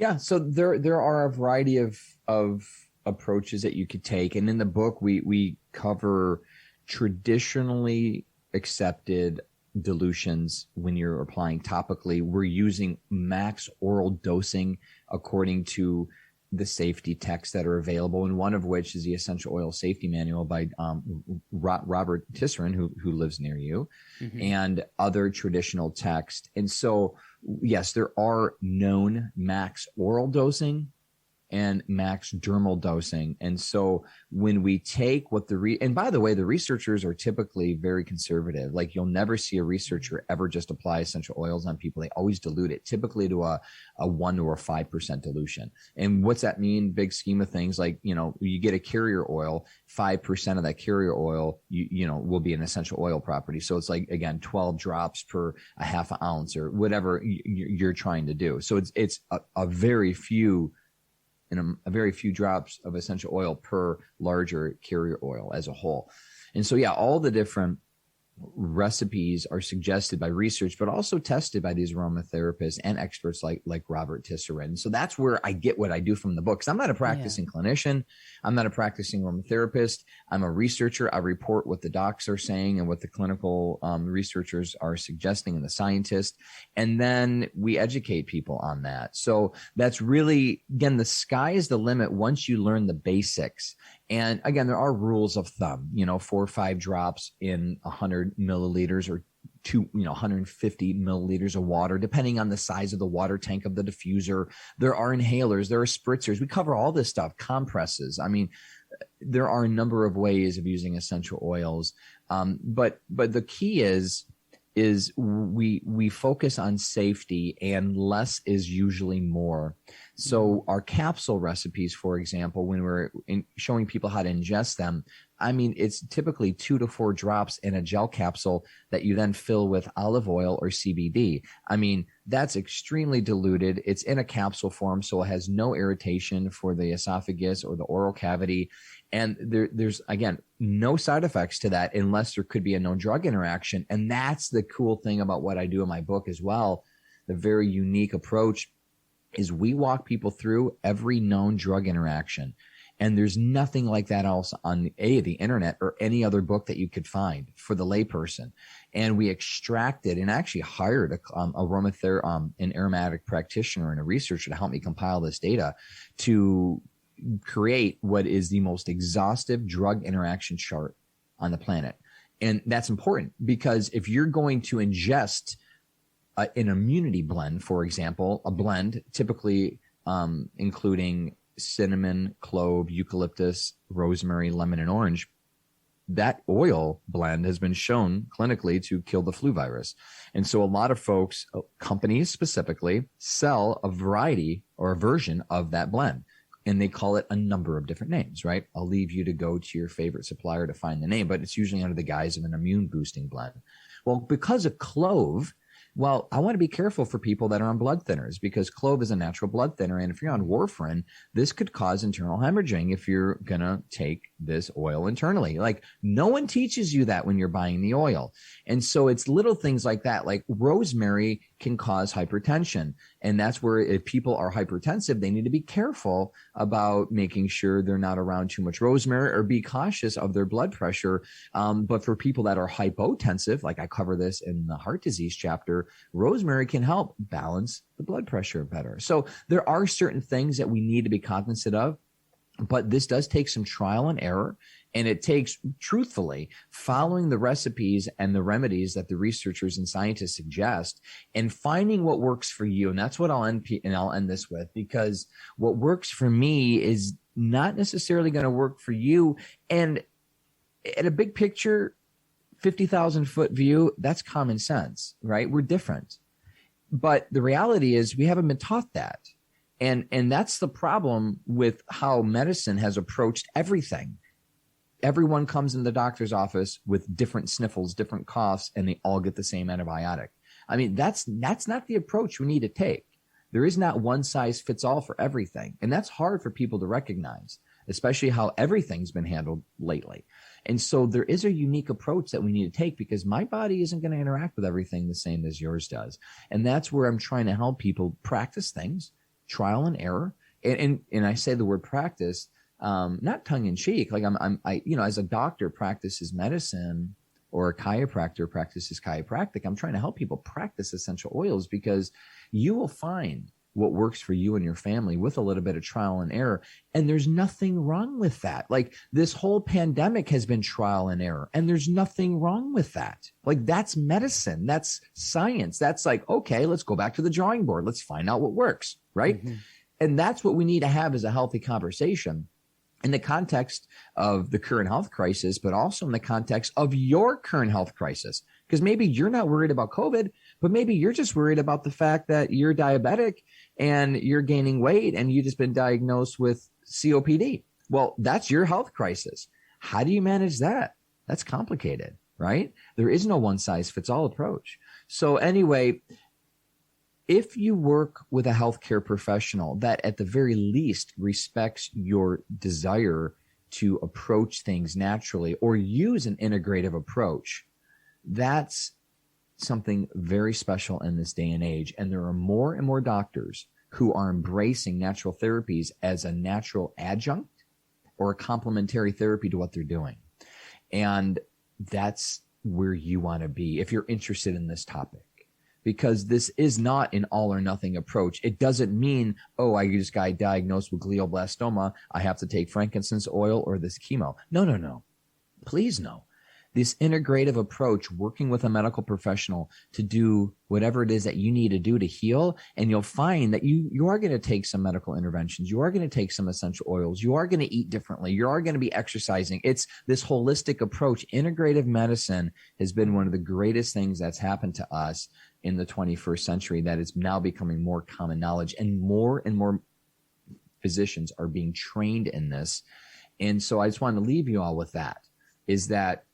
[SPEAKER 2] Yeah, so there are a variety of approaches that you could take, and in the book we cover traditionally accepted dilutions when you're applying topically. We're using max oral dosing according to the safety texts that are available, and one of which is the Essential Oil Safety Manual by Robert Tisserand, who lives near you, and other traditional texts. And so, yes, there are known max oral dosing and max dermal dosing. And so when we take what and by the way, the researchers are typically very conservative. Like, you'll never see a researcher ever just apply essential oils on people. They always dilute it, typically to a 1 or 5% dilution. And what's that mean? Big scheme of things, like, you get a carrier oil, 5% of that carrier oil, will be an essential oil property. So it's like, again, 12 drops per a half an ounce or whatever you're trying to do. So it's a very few a very few drops of essential oil per larger carrier oil as a whole. And so, yeah, all the different recipes are suggested by research, but also tested by these aromatherapists and experts like Robert Tisserand. So that's where I get what I do from the book. 'Cause I'm not a practicing clinician. I'm not a practicing aromatherapist. I'm a researcher. I report what the docs are saying and what the clinical researchers are suggesting, and the scientists. And then we educate people on that. So that's really, again, the sky is the limit once you learn the basics. And again, there are rules of thumb, 4 or 5 drops in 100 milliliters or 150 milliliters of water, depending on the size of the water tank of the diffuser. There are inhalers, there are spritzers. We cover all this stuff, compresses. I mean, there are a number of ways of using essential oils. But the key is we focus on safety, and less is usually more. So our capsule recipes, for example, when we're showing people how to ingest them, I mean, it's typically 2 to 4 drops in a gel capsule that you then fill with olive oil or CBD. I mean, that's extremely diluted. It's in a capsule form, so it has no irritation for the esophagus or the oral cavity. And there's, again, no side effects to that unless there could be a known drug interaction. And that's the cool thing about what I do in my book as well. The very unique approach is we walk people through every known drug interaction. And there's nothing like that else on the internet or any other book that you could find for the layperson. And we extracted and actually hired an aromatic practitioner and a researcher to help me compile this data to create what is the most exhaustive drug interaction chart on the planet. And that's important because if you're going to ingest an immunity blend, for example, a blend typically including cinnamon, clove, eucalyptus, rosemary, lemon, and orange, that oil blend has been shown clinically to kill the flu virus. And so a lot of folks, companies specifically, sell a variety or a version of that blend. And they call it a number of different names, right? I'll leave you to go to your favorite supplier to find the name, but it's usually under the guise of an immune boosting blend. Well, because of clove, well, I want to be careful for people that are on blood thinners because clove is a natural blood thinner. And if you're on warfarin, this could cause internal hemorrhaging if you're going to take this oil internally. Like no one teaches you that when you're buying the oil. And so it's little things like that, like rosemary can cause hypertension. And that's where if people are hypertensive, they need to be careful about making sure they're not around too much rosemary or be cautious of their blood pressure. But for people that are hypotensive, like I cover this in the heart disease chapter, rosemary can help balance the blood pressure better. So there are certain things that we need to be cognizant of. But this does take some trial and error, and it takes, truthfully, following the recipes and the remedies that the researchers and scientists suggest and finding what works for you. And that's what I'll end this with, because what works for me is not necessarily going to work for you. And at a big picture, 50,000 foot view, that's common sense, right? We're different. But the reality is we haven't been taught that. And that's the problem with how medicine has approached everything. Everyone comes in the doctor's office with different sniffles, different coughs, and they all get the same antibiotic. I mean, that's not the approach we need to take. There is not one size fits all for everything. And that's hard for people to recognize, especially how everything's been handled lately. And so there is a unique approach that we need to take because my body isn't going to interact with everything the same as yours does. And that's where I'm trying to help people practice things. Trial and error, and I say the word practice, not tongue in cheek. Like I as a doctor practices medicine or a chiropractor practices chiropractic. I'm trying to help people practice essential oils because you will find what works for you and your family with a little bit of trial and error. And there's nothing wrong with that. Like this whole pandemic has been trial and error, and there's nothing wrong with that. Like that's medicine. That's science. That's like, okay, let's go back to the drawing board. Let's find out what works. Right. Mm-hmm. And that's what we need to have as a healthy conversation in the context of the current health crisis, but also in the context of your current health crisis. Because maybe you're not worried about COVID, but maybe you're just worried about the fact that you're diabetic and you're gaining weight and you've just been diagnosed with COPD. Well, that's your health crisis. How do you manage that? That's complicated, right? There is no one size fits all approach. So anyway, if you work with a healthcare professional that at the very least respects your desire to approach things naturally or use an integrative approach, that's something very special in this day and age. And there are more and more doctors who are embracing natural therapies as a natural adjunct or a complementary therapy to what they're doing. And that's where you want to be if you're interested in this topic. Because this is not an all or nothing approach. It doesn't mean, oh, I just got diagnosed with glioblastoma, I have to take frankincense oil or this chemo. No. Please no. This integrative approach, working with a medical professional to do whatever it is that you need to do to heal, and you'll find that you are going to take some medical interventions. You are going to take some essential oils. You are going to eat differently. You are going to be exercising. It's this holistic approach. Integrative medicine has been one of the greatest things that's happened to us in the 21st century that is now becoming more common knowledge, and more physicians are being trained in this. And so I just want to leave you all with that. is that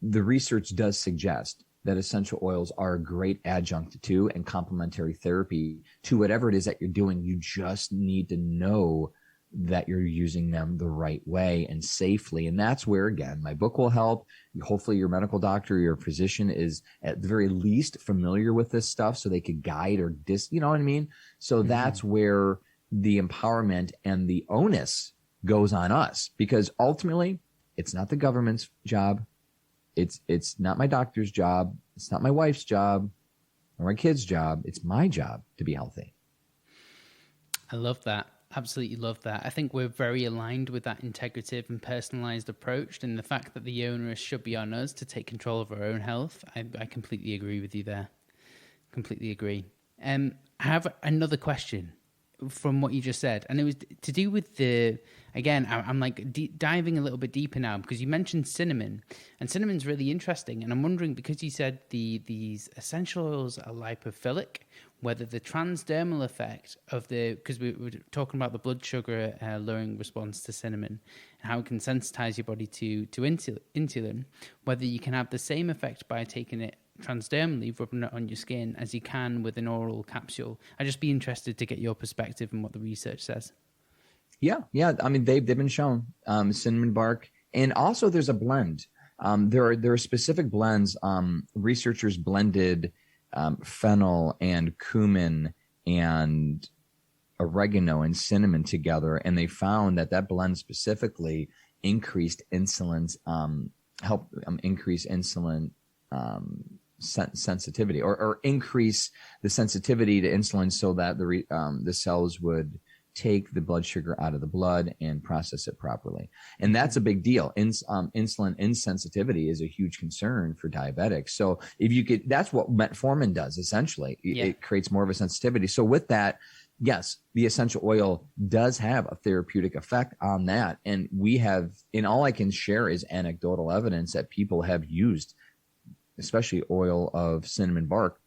[SPEAKER 2] the research does suggest that essential oils are a great adjunct to and complementary therapy to whatever it is that you're doing. You just need to know that you're using them the right way and safely. And that's where, again, my book will help. Hopefully your medical doctor, your physician is at the very least familiar with this stuff so they could guide or you know what I mean? So that's where the empowerment and the onus goes on us, because ultimately it's not the government's job. It's not my doctor's job. It's not my wife's job or my kid's job. It's my job to be healthy.
[SPEAKER 1] I love that. Absolutely love that. I think we're very aligned with that integrative and personalized approach, and the fact that the onus should be on us to take control of our own health. I completely agree with you there. Completely agree. I have another question from what you just said, and it was to do with I'm like diving a little bit deeper now, because you mentioned cinnamon, and cinnamon's really interesting, and I'm wondering, because you said these essential oils are lipophilic, whether the transdermal effect of because we were talking about the blood sugar lowering response to cinnamon and how it can sensitize your body to insulin, whether you can have the same effect by taking it transdermally, rubbing it on your skin, as you can with an oral capsule. I'd just be interested to get your perspective and what the research says. Yeah.
[SPEAKER 2] I mean, they've been shown cinnamon bark, and also there's a blend. There are specific blends. Researchers blended fennel and cumin and oregano and cinnamon together, and they found that blend specifically increased insulin's helped increase insulin sensitivity, or increase the sensitivity to insulin, so that the cells would take the blood sugar out of the blood and process it properly. And that's a big deal. Insulin insensitivity is a huge concern for diabetics. So if you could, that's what metformin does essentially. It creates more of a sensitivity. So with that, yes, the essential oil does have a therapeutic effect on that. And all I can share is anecdotal evidence that people have used, especially oil of cinnamon bark,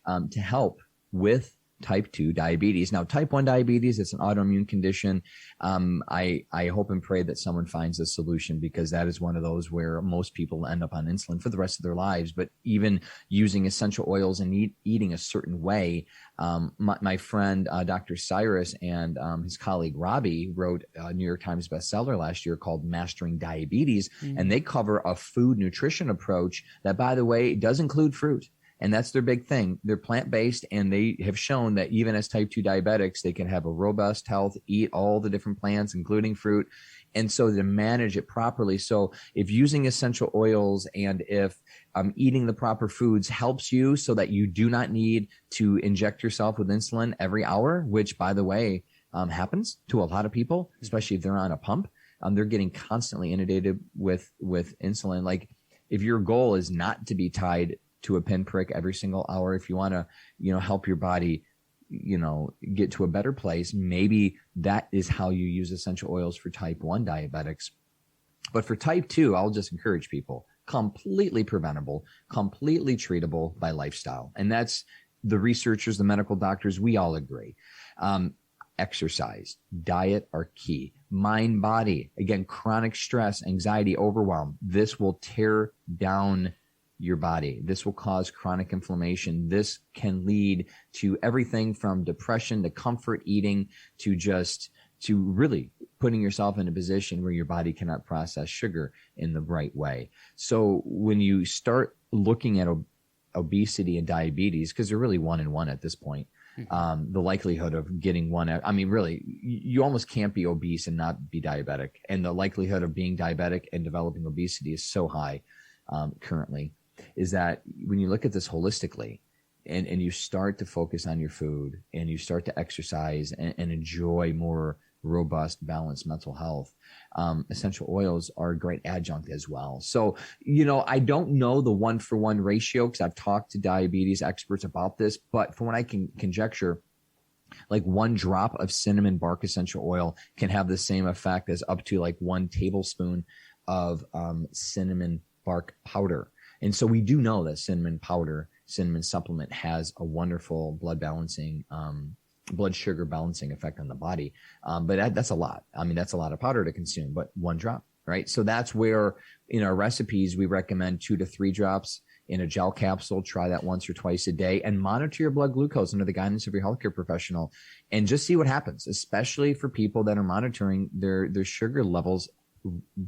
[SPEAKER 2] to help with type 2 diabetes. Now, type 1 diabetes, it's an autoimmune condition. I hope and pray that someone finds a solution, because that is one of those where most people end up on insulin for the rest of their lives. But even using essential oils and eating a certain way, my friend, Dr. Cyrus, and his colleague, Robbie, wrote a New York Times bestseller last year called Mastering Diabetes. And they cover a food nutrition approach that, by the way, does include fruit. And that's their big thing. They're plant-based, and they have shown that even as type 2 diabetics, they can have a robust health, eat all the different plants, including fruit. And so to manage it properly. So if using essential oils and if eating the proper foods helps you so that you do not need to inject yourself with insulin every hour, which, by the way, happens to a lot of people, especially if they're on a pump, they're getting constantly inundated with insulin. Like, if your goal is not to be tied to a pinprick every single hour, if you want to, help your body, get to a better place, maybe that is how you use essential oils for type 1 diabetics. But for type 2, I'll just encourage people, completely preventable, completely treatable by lifestyle. And that's the researchers, the medical doctors, we all agree. Exercise, diet are key. Mind, body, again, chronic stress, anxiety, overwhelm. This will tear down your body. This will cause chronic inflammation. This can lead to everything from depression to comfort eating to really putting yourself in a position where your body cannot process sugar in the right way. So when you start looking at obesity and diabetes, because they're really one and one at this point, the likelihood of getting really, you almost can't be obese and not be diabetic. And the likelihood of being diabetic and developing obesity is so high currently, is that when you look at this holistically and you start to focus on your food and you start to exercise and enjoy more robust, balanced mental health, essential oils are a great adjunct as well. So, I don't know the 1-for-1 ratio, because I've talked to diabetes experts about this, but from what I can conjecture, like 1 drop of cinnamon bark essential oil can have the same effect as up to like 1 tablespoon of cinnamon bark powder. And so we do know that cinnamon supplement has a wonderful blood sugar balancing effect on the body. But that's a lot. That's a lot of powder to consume, but 1 drop right? So that's where in our recipes, we recommend 2 to 3 drops in a gel capsule. Try that once or twice a day and monitor your blood glucose under the guidance of your healthcare professional and just see what happens, especially for people that are monitoring their sugar levels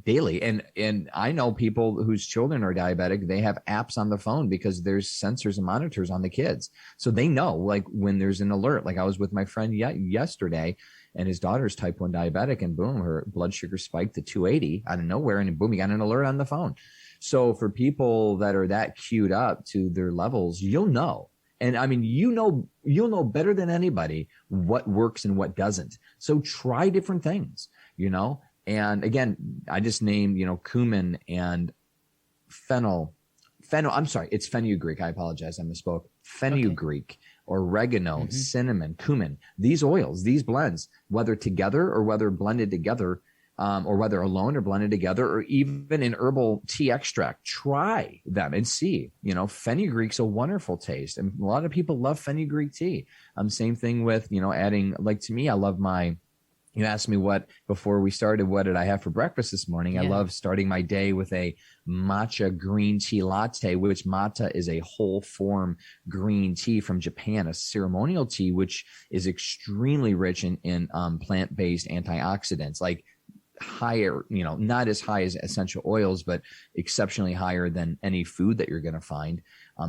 [SPEAKER 2] daily. And I know people whose children are diabetic, they have apps on the phone because there's sensors and monitors on the kids. So they know like when there's an alert. Like I was with my friend yesterday and his daughter's type 1 diabetic and boom, her blood sugar spiked to 280 out of nowhere. And boom, he got an alert on the phone. So for people that are that queued up to their levels, you'll know. And I mean, you'll know better than anybody what works and what doesn't. So try different things, And again, I just named, cumin and I'm sorry, it's fenugreek. I apologize. I misspoke. Fenugreek, oregano, cinnamon, cumin, these oils, these blends, whether together or whether blended together, or whether alone or blended together, or even in herbal tea extract, try them and see, fenugreek's a wonderful taste. And a lot of people love fenugreek tea. Same thing with, adding, like to me, I love you asked me before we started, what did I have for breakfast this morning? Yeah. I love starting my day with a matcha green tea latte, which matcha is a whole form green tea from Japan, a ceremonial tea, which is extremely rich in plant-based antioxidants, like higher, not as high as essential oils, but exceptionally higher than any food that you're going to find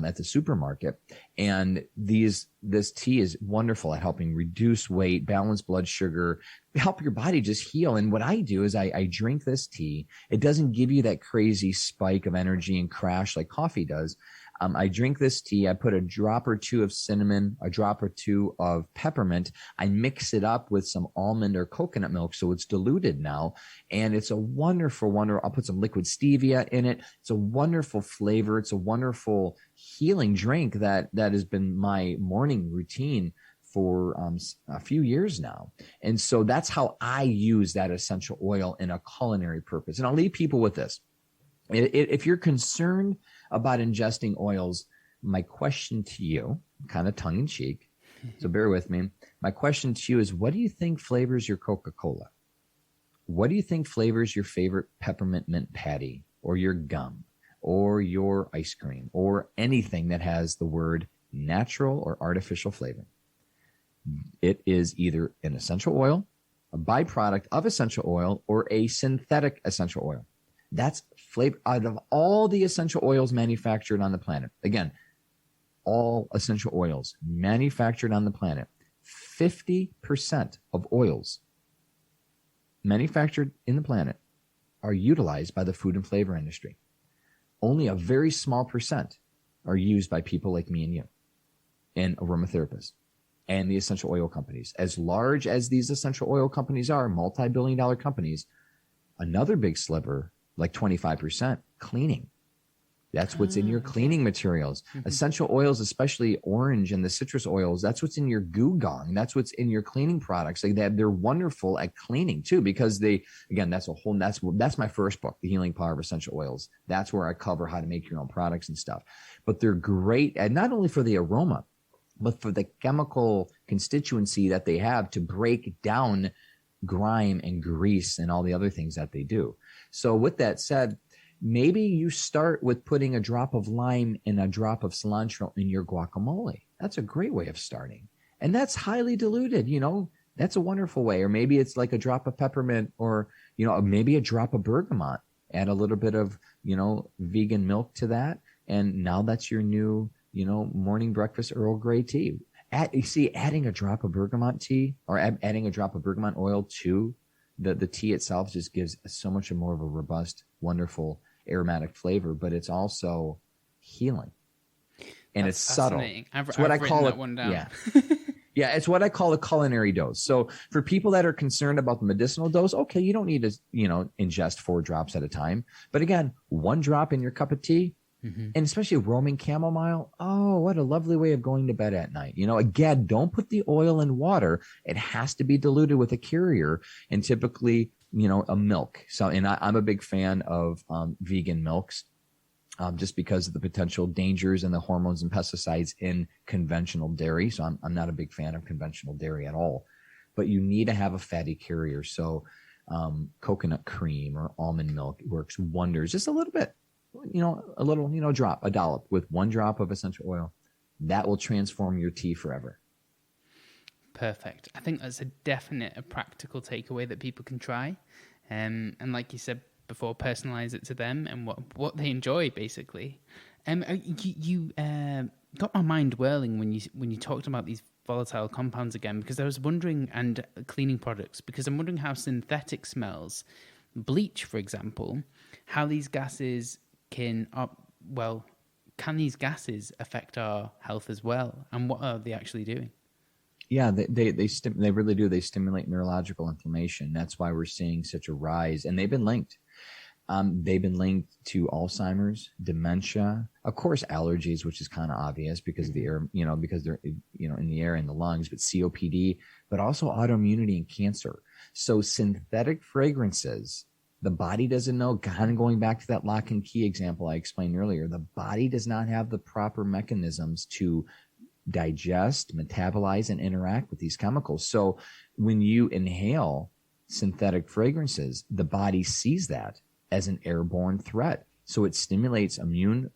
[SPEAKER 2] at the supermarket. And this tea is wonderful at helping reduce weight, balance blood sugar, help your body just heal. And what I do is I drink this tea. It doesn't give you that crazy spike of energy and crash like coffee does. I drink this tea. I put a drop or 2 of cinnamon, a drop or 2 of peppermint. I mix it up with some almond or coconut milk, so it's diluted now. And it's a wonderful. I'll put some liquid stevia in it. It's a wonderful flavor. It's a wonderful healing drink that has been my morning routine for a few years now. And so that's how I use that essential oil in a culinary purpose. And I'll leave people with this. If you're concerned about ingesting oils, my question to you, kind of tongue in cheek, so bear with me. My question to you is, what do you think flavors your Coca-Cola? What do you think flavors your favorite peppermint mint patty or your gum or your ice cream or anything that has the word natural or artificial flavor? It is either an essential oil, a byproduct of essential oil, or a synthetic essential oil. That's flavor out of all the essential oils manufactured on the planet. Again, all essential oils manufactured on the planet, 50% of oils manufactured in the planet are utilized by the food and flavor industry. Only a very small percent are used by people like me and you and aromatherapists and the essential oil companies. As large as these essential oil companies are, multi-billion-dollar companies, another big sliver, like 25%, cleaning. That's what's in your cleaning materials. Essential oils, especially orange and the citrus oils, that's what's in your goo gong. That's what's in your cleaning products. They're wonderful at cleaning too, because that's my first book, The Healing Power of Essential Oils. That's where I cover how to make your own products and stuff. But they're great, and not only for the aroma, but for the chemical constituency that they have to break down grime and grease and all the other things that they do. So with that said, maybe you start with putting a drop of lime and a drop of cilantro in your guacamole. That's a great way of starting. And that's highly diluted, that's a wonderful way. Or maybe it's like a drop of peppermint, or, maybe a drop of bergamot. Add a little bit of, vegan milk to that. And now that's your new, morning breakfast Earl Grey tea. Adding a drop of bergamot tea or adding a drop of bergamot oil to the tea itself just gives so much more of a robust, wonderful aromatic flavor, but it's also healing. And it's subtle.
[SPEAKER 1] It's what I call it. One down.
[SPEAKER 2] Yeah. Yeah, it's what I call a culinary dose. So for people that are concerned about the medicinal dose, okay, you don't need to, ingest 4 drops at a time. But again, 1 drop in your cup of tea, and especially roaming chamomile. Oh, what a lovely way of going to bed at night. Again, don't put the oil in water. It has to be diluted with a carrier, and typically, a milk. So, and I'm a big fan of vegan milks, just because of the potential dangers and the hormones and pesticides in conventional dairy. So I'm not a big fan of conventional dairy at all, but you need to have a fatty carrier. So coconut cream or almond milk works wonders. Just a little bit, a little, drop, a dollop with 1 drop of essential oil. That will transform your tea forever.
[SPEAKER 1] Perfect. I think that's a practical takeaway that people can try. And like you said before, personalize it to them and what they enjoy, basically. You got my mind whirling when you talked about these volatile compounds again, because I was wondering, and cleaning products, because I'm wondering how synthetic smells, bleach, for example, how these gases can these gases affect our health as well? And what are they actually doing?
[SPEAKER 2] Yeah, they really do. They stimulate neurological inflammation. That's why we're seeing such a rise. And they've been linked. They've been linked to Alzheimer's, dementia, of course, allergies, which is kind of obvious because of the air, because they're, in the air and the lungs, but COPD, but also autoimmunity and cancer. So synthetic fragrances, the body doesn't know, kind of going back to that lock and key example I explained earlier, the body does not have the proper mechanisms to digest, metabolize, and interact with these chemicals. So when you inhale synthetic fragrances, the body sees that as an airborne threat. So it stimulates immune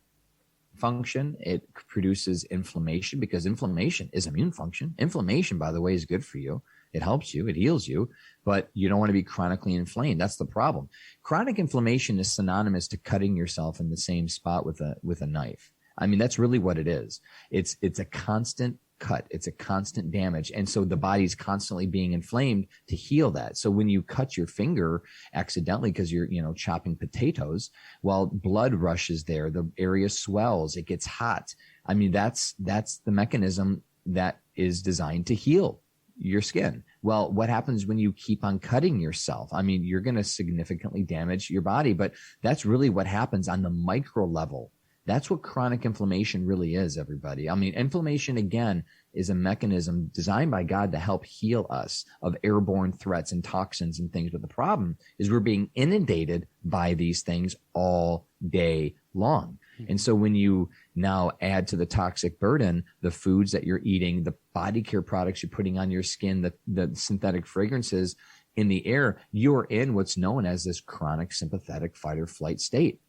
[SPEAKER 2] function. It produces inflammation, because inflammation is immune function. Inflammation, by the way, is good for you. It helps you. It heals you. But you don't want to be chronically inflamed. That's the problem. Chronic inflammation is synonymous to cutting yourself in the same spot with a knife. I mean, that's really what it is. It's a constant cut. It's a constant damage. And so the body's constantly being inflamed to heal that. So when you cut your finger accidentally because you're, chopping potatoes, well, blood rushes there. The area swells. It gets hot. I mean, that's the mechanism that is designed to heal your skin. Well, what happens when you keep on cutting yourself? I mean, you're going to significantly damage your body, but that's really what happens on the micro level. That's what chronic inflammation really is, everybody. I mean, inflammation, again, is a mechanism designed by God to help heal us of airborne threats and toxins and things. But the problem is we're being inundated by these things all day long. And so when you now add to the toxic burden, the foods that you're eating, the body care products you're putting on your skin, the synthetic fragrances in the air, you're in what's known as this chronic sympathetic fight or flight state.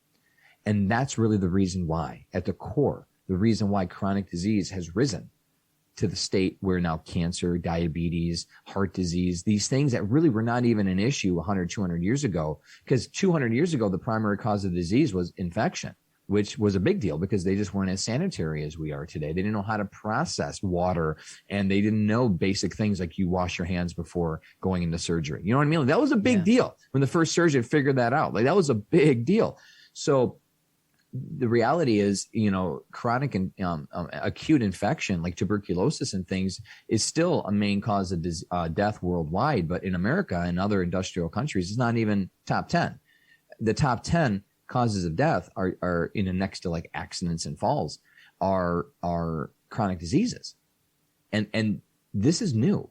[SPEAKER 2] And that's really the reason why, at the core, the reason why chronic disease has risen to the state where now cancer, diabetes, heart disease, these things that really were not even an issue 100, 200 years ago, because 200 years ago, the primary cause of disease was infection, which was a big deal because they just weren't as sanitary as we are today. They didn't know how to process water, and they didn't know basic things like you wash your hands before going into surgery. You know what I mean? Like, that was a big deal when the first surgeon figured that out. Like, that was a big deal. So the reality is, chronic and acute infection like tuberculosis and things is still a main cause of death worldwide. But in America and other industrial countries, it's not even top 10. The top 10 causes of death are in the next to like accidents and falls are chronic diseases. And this is new.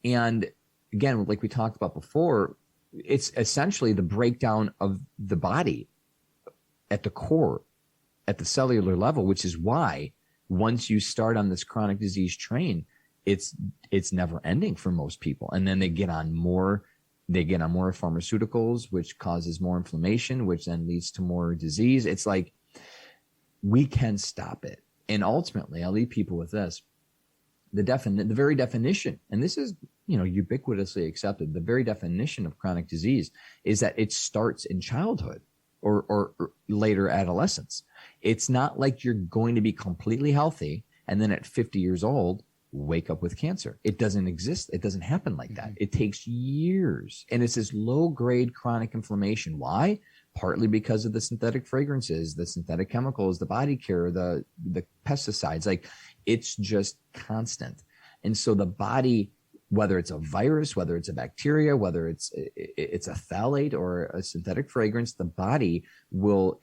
[SPEAKER 2] And again, like we talked about before, it's essentially the breakdown of the body at the core, at the cellular level, which is why once you start on this chronic disease train, it's never ending for most people. And then they get on more pharmaceuticals, which causes more inflammation, which then leads to more disease. It's like, we can stop it. And ultimately, I'll leave people with this. The very definition, and this is, ubiquitously accepted, the very definition of chronic disease is that it starts in childhood or later adolescence. It's not like you're going to be completely healthy and then at 50 years old, wake up with cancer. It doesn't exist. It doesn't happen like that. It takes years. And it's this low-grade chronic inflammation. Why? Partly because of the synthetic fragrances, the synthetic chemicals, the body care, the pesticides. Like, it's just constant. And so the body, whether it's a virus, whether it's a bacteria, whether it's a phthalate or a synthetic fragrance, the body will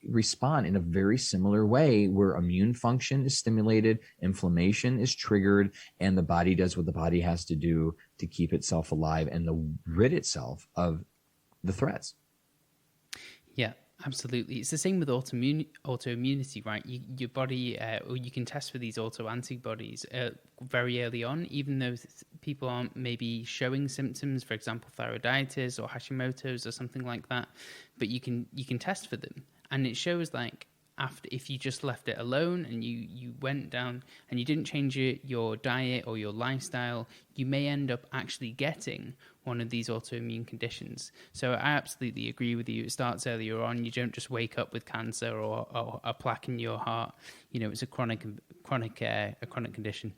[SPEAKER 2] respond in a very similar way where immune function is stimulated, inflammation is triggered, and the body does what the body has to do to keep itself alive and to rid itself of the threats.
[SPEAKER 1] Yeah. Absolutely. It's the same with autoimmunity, right? Your body, or you can test for these autoantibodies very early on, even though people aren't maybe showing symptoms, for example, thyroiditis or Hashimoto's or something like that. But you can test for them. And it shows like after, if you just left it alone and you went down and you didn't change your diet or your lifestyle, you may end up actually getting one of these autoimmune conditions. So I absolutely agree with you. It starts earlier on. You don't just wake up with cancer or a plaque in your heart. You know, it's a chronic condition.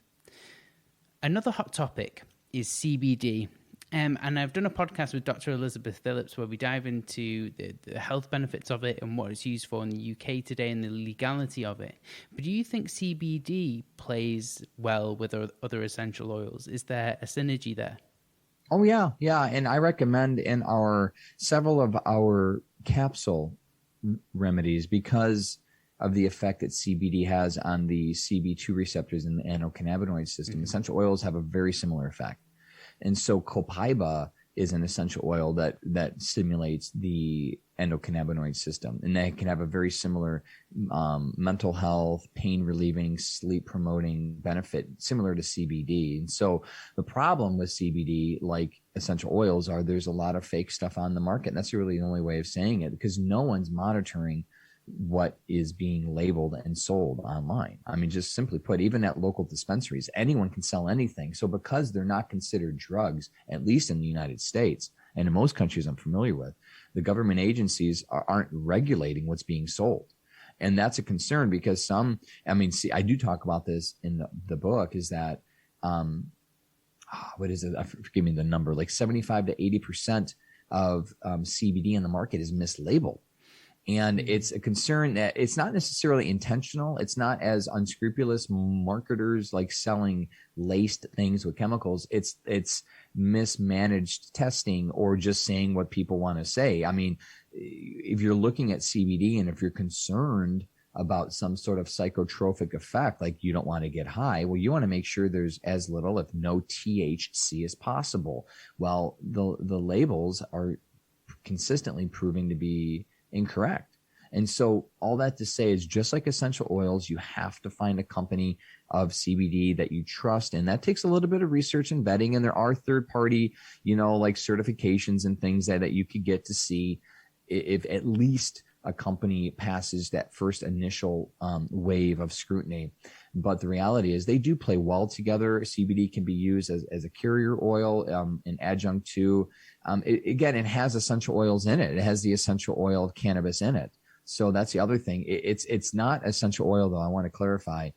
[SPEAKER 1] Another hot topic is CBD. And I've done a podcast with Dr. Elizabeth Phillips where we dive into the health benefits of it and what it's used for in the UK today and the legality of it. But do you think CBD plays well with other essential oils? Is there a synergy there?
[SPEAKER 2] Oh, yeah. Yeah. And I recommend in several of our capsule remedies, because of the effect that CBD has on the CB2 receptors in the endocannabinoid system. Mm-hmm. Essential oils have a very similar effect. And so copaiba is an essential oil that stimulates the endocannabinoid system, and that can have a very similar mental health, pain relieving, sleep promoting benefit similar to CBD. And so the problem with CBD, like essential oils, are there's a lot of fake stuff on the market. And that's really the only way of saying it, because no one's monitoring what is being labeled and sold online. I mean, just simply put, even at local dispensaries, anyone can sell anything. So because they're not considered drugs, at least in the United States and in most countries I'm familiar with, the government agencies aren't regulating what's being sold. And that's a concern, because I do talk about this in the book, is that, what is it? Forgive me the number, like 75 to 80% of CBD in the market is mislabeled. And it's a concern that it's not necessarily intentional. It's not as unscrupulous marketers like selling laced things with chemicals. It's mismanaged testing or just saying what people want to say. I mean, if you're looking at CBD and if you're concerned about some sort of psychotropic effect, like you don't want to get high, well, you want to make sure there's as little, if no THC as possible. Well, the labels are consistently proving to be incorrect. And so all that to say is, just like essential oils, you have to find a company of CBD that you trust. And that takes a little bit of research and vetting. And there are third party, like certifications and things that you could get to see if at least a company passes that first initial wave of scrutiny. But the reality is they do play well together. CBD can be used as a carrier oil, an adjunct to. It has essential oils in it. It has the essential oil of cannabis in it. So that's the other thing. It's not essential oil, though. I want to clarify.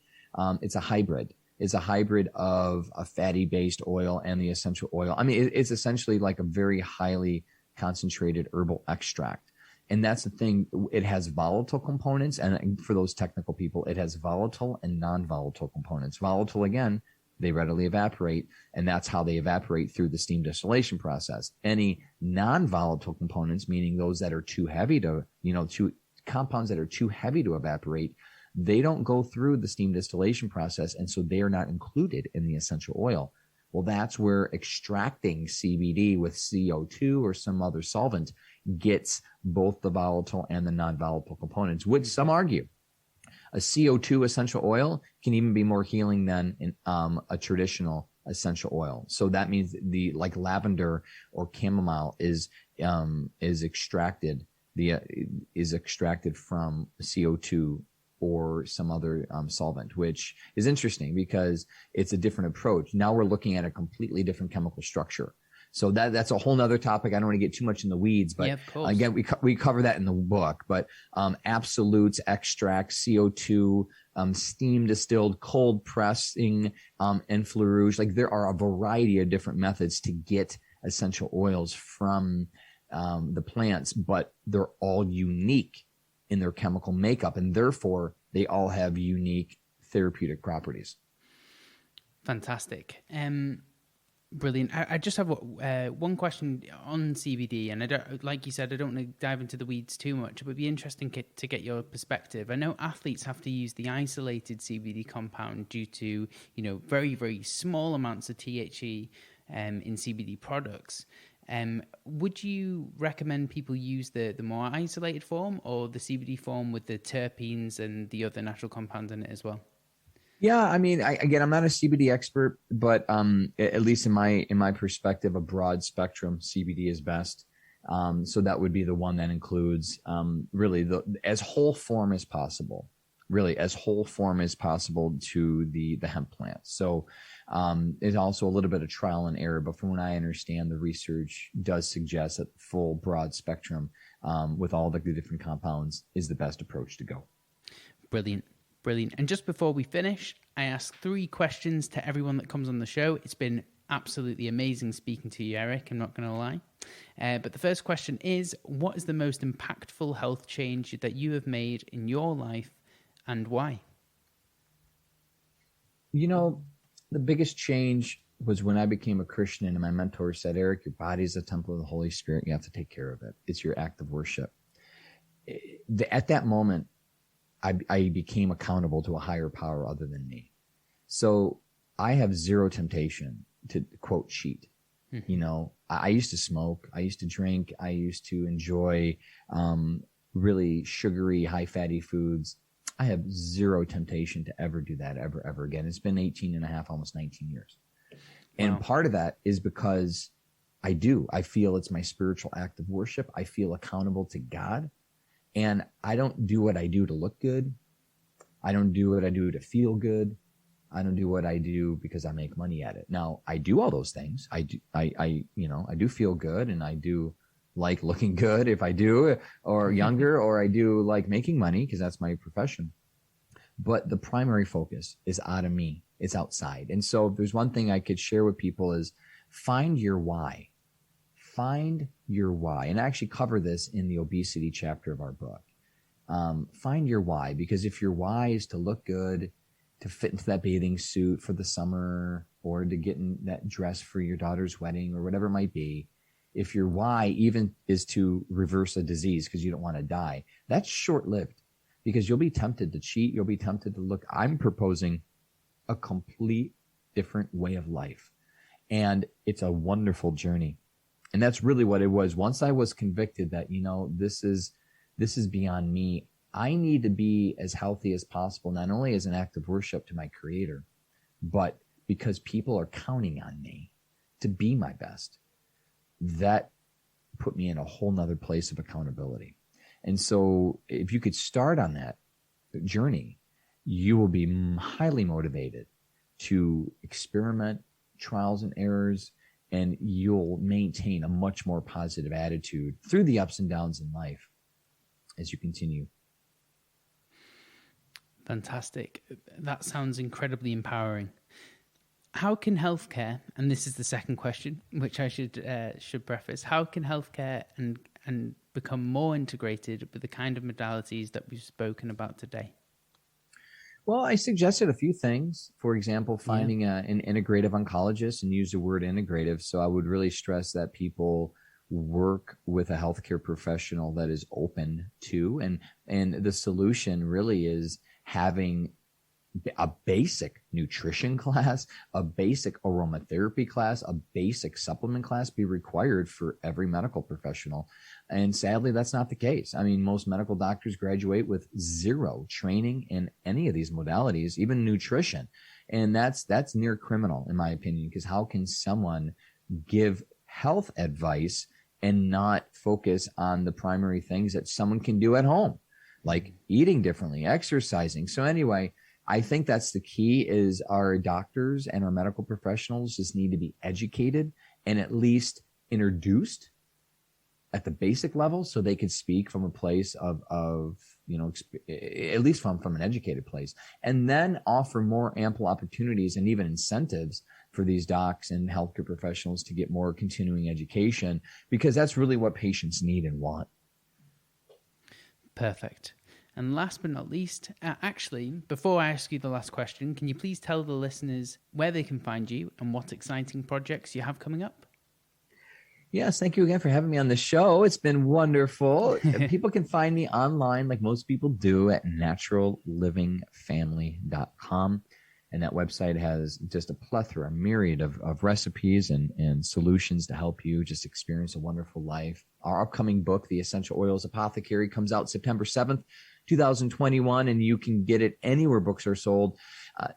[SPEAKER 2] It's a hybrid. It's a hybrid of a fatty-based oil and the essential oil. I mean, it's essentially like a very highly concentrated herbal extract. And that's the thing. It has volatile components. And for those technical people, it has volatile and non-volatile components. Volatile, again, they readily evaporate. And that's how they evaporate, through the steam distillation process. Any non-volatile components, meaning those that are too heavy compounds that are too heavy to evaporate, they don't go through the steam distillation process. And so they are not included in the essential oil. Well, that's where extracting CBD with CO2 or some other solvent gets both the volatile and the non-volatile components, which some argue a CO2 essential oil can even be more healing than a traditional essential oil. So that means like lavender or chamomile is extracted from CO2 or some other solvent, which is interesting because it's a different approach. Now we're looking at a completely different chemical structure. So that's a whole nother topic. I don't want to get too much in the weeds, but again, we cover that in the book. But absolutes, extracts, CO2, steam distilled, cold pressing, infrarouge. Like, there are a variety of different methods to get essential oils from the plants, but they're all unique in their chemical makeup, and therefore they all have unique therapeutic properties.
[SPEAKER 1] Fantastic. Brilliant. I just have one question on CBD, and I don't, like you said, I don't want to dive into the weeds too much. It would be interesting to get your perspective. I know athletes have to use the isolated CBD compound due to very, very small amounts of THC in CBD products. Would you recommend people use the more isolated form or the CBD form with the terpenes and the other natural compounds in it as well?
[SPEAKER 2] Yeah, I mean, again, I'm not a CBD expert, but at least in my perspective, a broad spectrum CBD is best. So that would be the one that includes really as whole form as possible, really as whole form as possible to the hemp plant. So it's also a little bit of trial and error, but from what I understand, the research does suggest that full broad spectrum with all the different compounds is the best approach to go.
[SPEAKER 1] Brilliant. Brilliant. And just before we finish, I ask 3 questions to everyone that comes on the show. It's been absolutely amazing speaking to you, Eric. I'm not going to lie. But the first question is, what is the most impactful health change that you have made in your life and why?
[SPEAKER 2] You know, the biggest change was when I became a Christian and my mentor said, Eric, your body is a temple of the Holy Spirit. You have to take care of it. It's your act of worship. At that moment, I became accountable to a higher power other than me. So I have zero temptation to, quote, cheat. Mm-hmm. You know, I used to smoke. I used to drink. I used to enjoy really sugary, high-fatty foods. I have zero temptation to ever do that ever again. It's been 18 and a half, almost 19 years. Wow. And part of that is because I feel it's my spiritual act of worship. I feel accountable to God. And I don't do what I do to look good. I don't do what I do to feel good. I don't do what I do because I make money at it. Now, I do all those things. I do feel good, and I do like looking good if I do, or younger, or I do like making money because that's my profession. But the primary focus is out of me. It's outside. And so if there's one thing I could share with people is find your why. Find your why. And I actually cover this in the obesity chapter of our book. Find your why, because if your why is to look good, to fit into that bathing suit for the summer, or to get in that dress for your daughter's wedding, or whatever it might be, if your why even is to reverse a disease because you don't want to die, that's short-lived, because you'll be tempted to cheat. You'll be tempted to look. I'm proposing a complete different way of life, and it's a wonderful journey. And that's really what it was. Once I was convicted that, this is beyond me, I need to be as healthy as possible, not only as an act of worship to my Creator, but because people are counting on me to be my best. That put me in a whole nother place of accountability. And so if you could start on that journey, you will be highly motivated to experiment, trials and errors, and you'll maintain a much more positive attitude through the ups and downs in life as you continue.
[SPEAKER 1] Fantastic. That sounds incredibly empowering. How can healthcare, and this is the second question, which I should preface, how can healthcare and become more integrated with the kind of modalities that we've spoken about today?
[SPEAKER 2] Well, I suggested a few things. For example, finding an integrative oncologist, and use the word integrative. So I would really stress that people work with a healthcare professional that is open to, and the solution really is having a basic nutrition class, a basic aromatherapy class, a basic supplement class be required for every medical professional. And sadly, that's not the case. I mean, most medical doctors graduate with zero training in any of these modalities, even nutrition. And that's near criminal, in my opinion, because how can someone give health advice and not focus on the primary things that someone can do at home, like eating differently, exercising? So anyway, I think that's the key, is our doctors and our medical professionals just need to be educated and at least introduced at the basic level, so they could speak from a place of at least from an educated place, and then offer more ample opportunities and even incentives for these docs and healthcare professionals to get more continuing education, because that's really what patients need and want.
[SPEAKER 1] Perfect. And last but not least, actually, before I ask you the last question, can you please tell the listeners where they can find you and what exciting projects you have coming up?
[SPEAKER 2] Yes, thank you again for having me on the show. It's been wonderful. People can find me online, like most people do, at naturallivingfamily.com. And that website has just a plethora, a myriad of recipes and solutions to help you just experience a wonderful life. Our upcoming book, The Essential Oils Apothecary, comes out September 7th, 2021, and you can get it anywhere books are sold.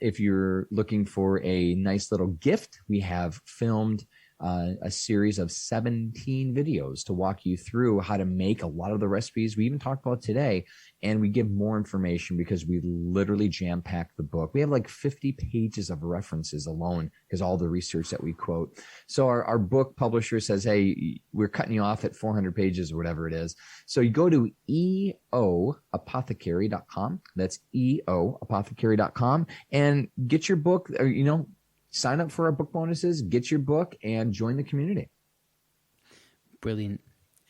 [SPEAKER 2] If you're looking for a nice little gift, we have filmed a series of 17 videos to walk you through how to make a lot of the recipes we even talked about today. And we give more information because we literally jam-pack the book. We have like 50 pages of references alone because all the research that we quote. So our book publisher says, hey, we're cutting you off at 400 pages or whatever it is. So you go to eoapothecary.com. That's eoapothecary.com and get your book, or, sign up for our book bonuses, get your book, and join the community.
[SPEAKER 1] Brilliant.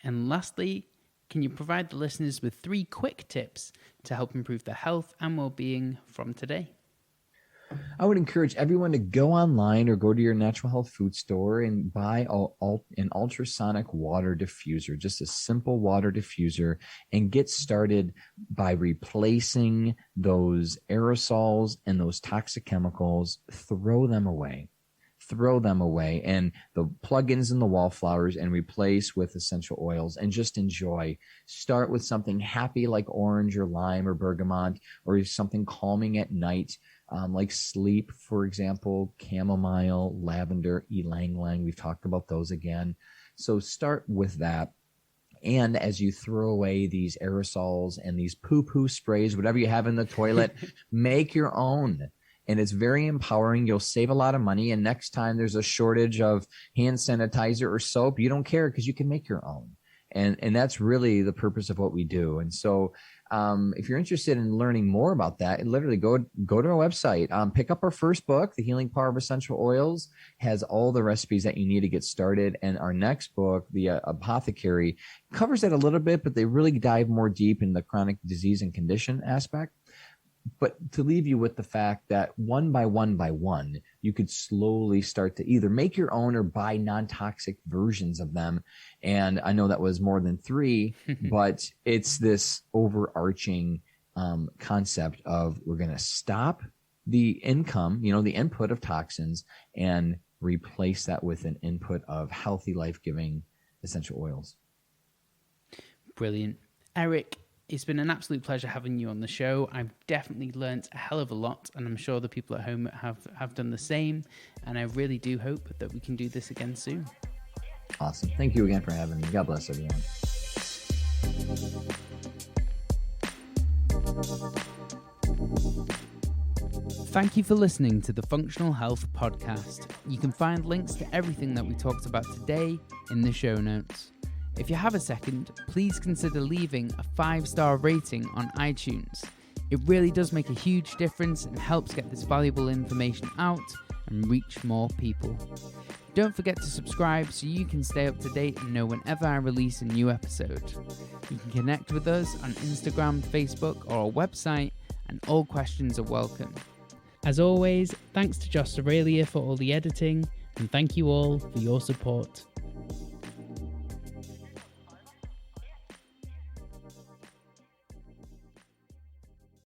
[SPEAKER 1] And lastly, can you provide the listeners with 3 quick tips to help improve their health and well-being from today?
[SPEAKER 2] I would encourage everyone to go online or go to your natural health food store and buy an ultrasonic water diffuser, just a simple water diffuser, and get started by replacing those aerosols and those toxic chemicals. Throw them away, and the plugins and the wallflowers, and replace with essential oils and just enjoy. Start with something happy like orange or lime or bergamot, or something calming at night. Like sleep, for example, chamomile, lavender, ylang-ylang. We've talked about those again. So start with that. And as you throw away these aerosols and these poo-poo sprays, whatever you have in the toilet, make your own. And it's very empowering. You'll save a lot of money. And next time there's a shortage of hand sanitizer or soap, you don't care because you can make your own. And that's really the purpose of what we do. And so if you're interested in learning more about that, literally go to our website, pick up our first book, The Healing Power of Essential Oils, has all the recipes that you need to get started. And our next book, The Apothecary, covers that a little bit, but they really dive more deep in the chronic disease and condition aspect. But to leave you with the fact that one by one, you could slowly start to either make your own or buy non-toxic versions of them. And I know that was more than 3, but it's this overarching concept of we're going to stop the income, the input of toxins, and replace that with an input of healthy, life-giving essential oils.
[SPEAKER 1] Brilliant. Eric, it's been an absolute pleasure having you on the show. I've definitely learnt a hell of a lot, and I'm sure the people at home have done the same. And I really do hope that we can do this again soon.
[SPEAKER 2] Awesome. Thank you again for having me. God bless everyone.
[SPEAKER 1] Thank you for listening to the Functional Health Podcast. You can find links to everything that we talked about today in the show notes. If you have a second, please consider leaving a 5-star rating on iTunes. It really does make a huge difference and helps get this valuable information out and reach more people. Don't forget to subscribe so you can stay up to date and know whenever I release a new episode. You can connect with us on Instagram, Facebook, or our website, and all questions are welcome. As always, thanks to Josh Aurelia for all the editing, and thank you all for your support.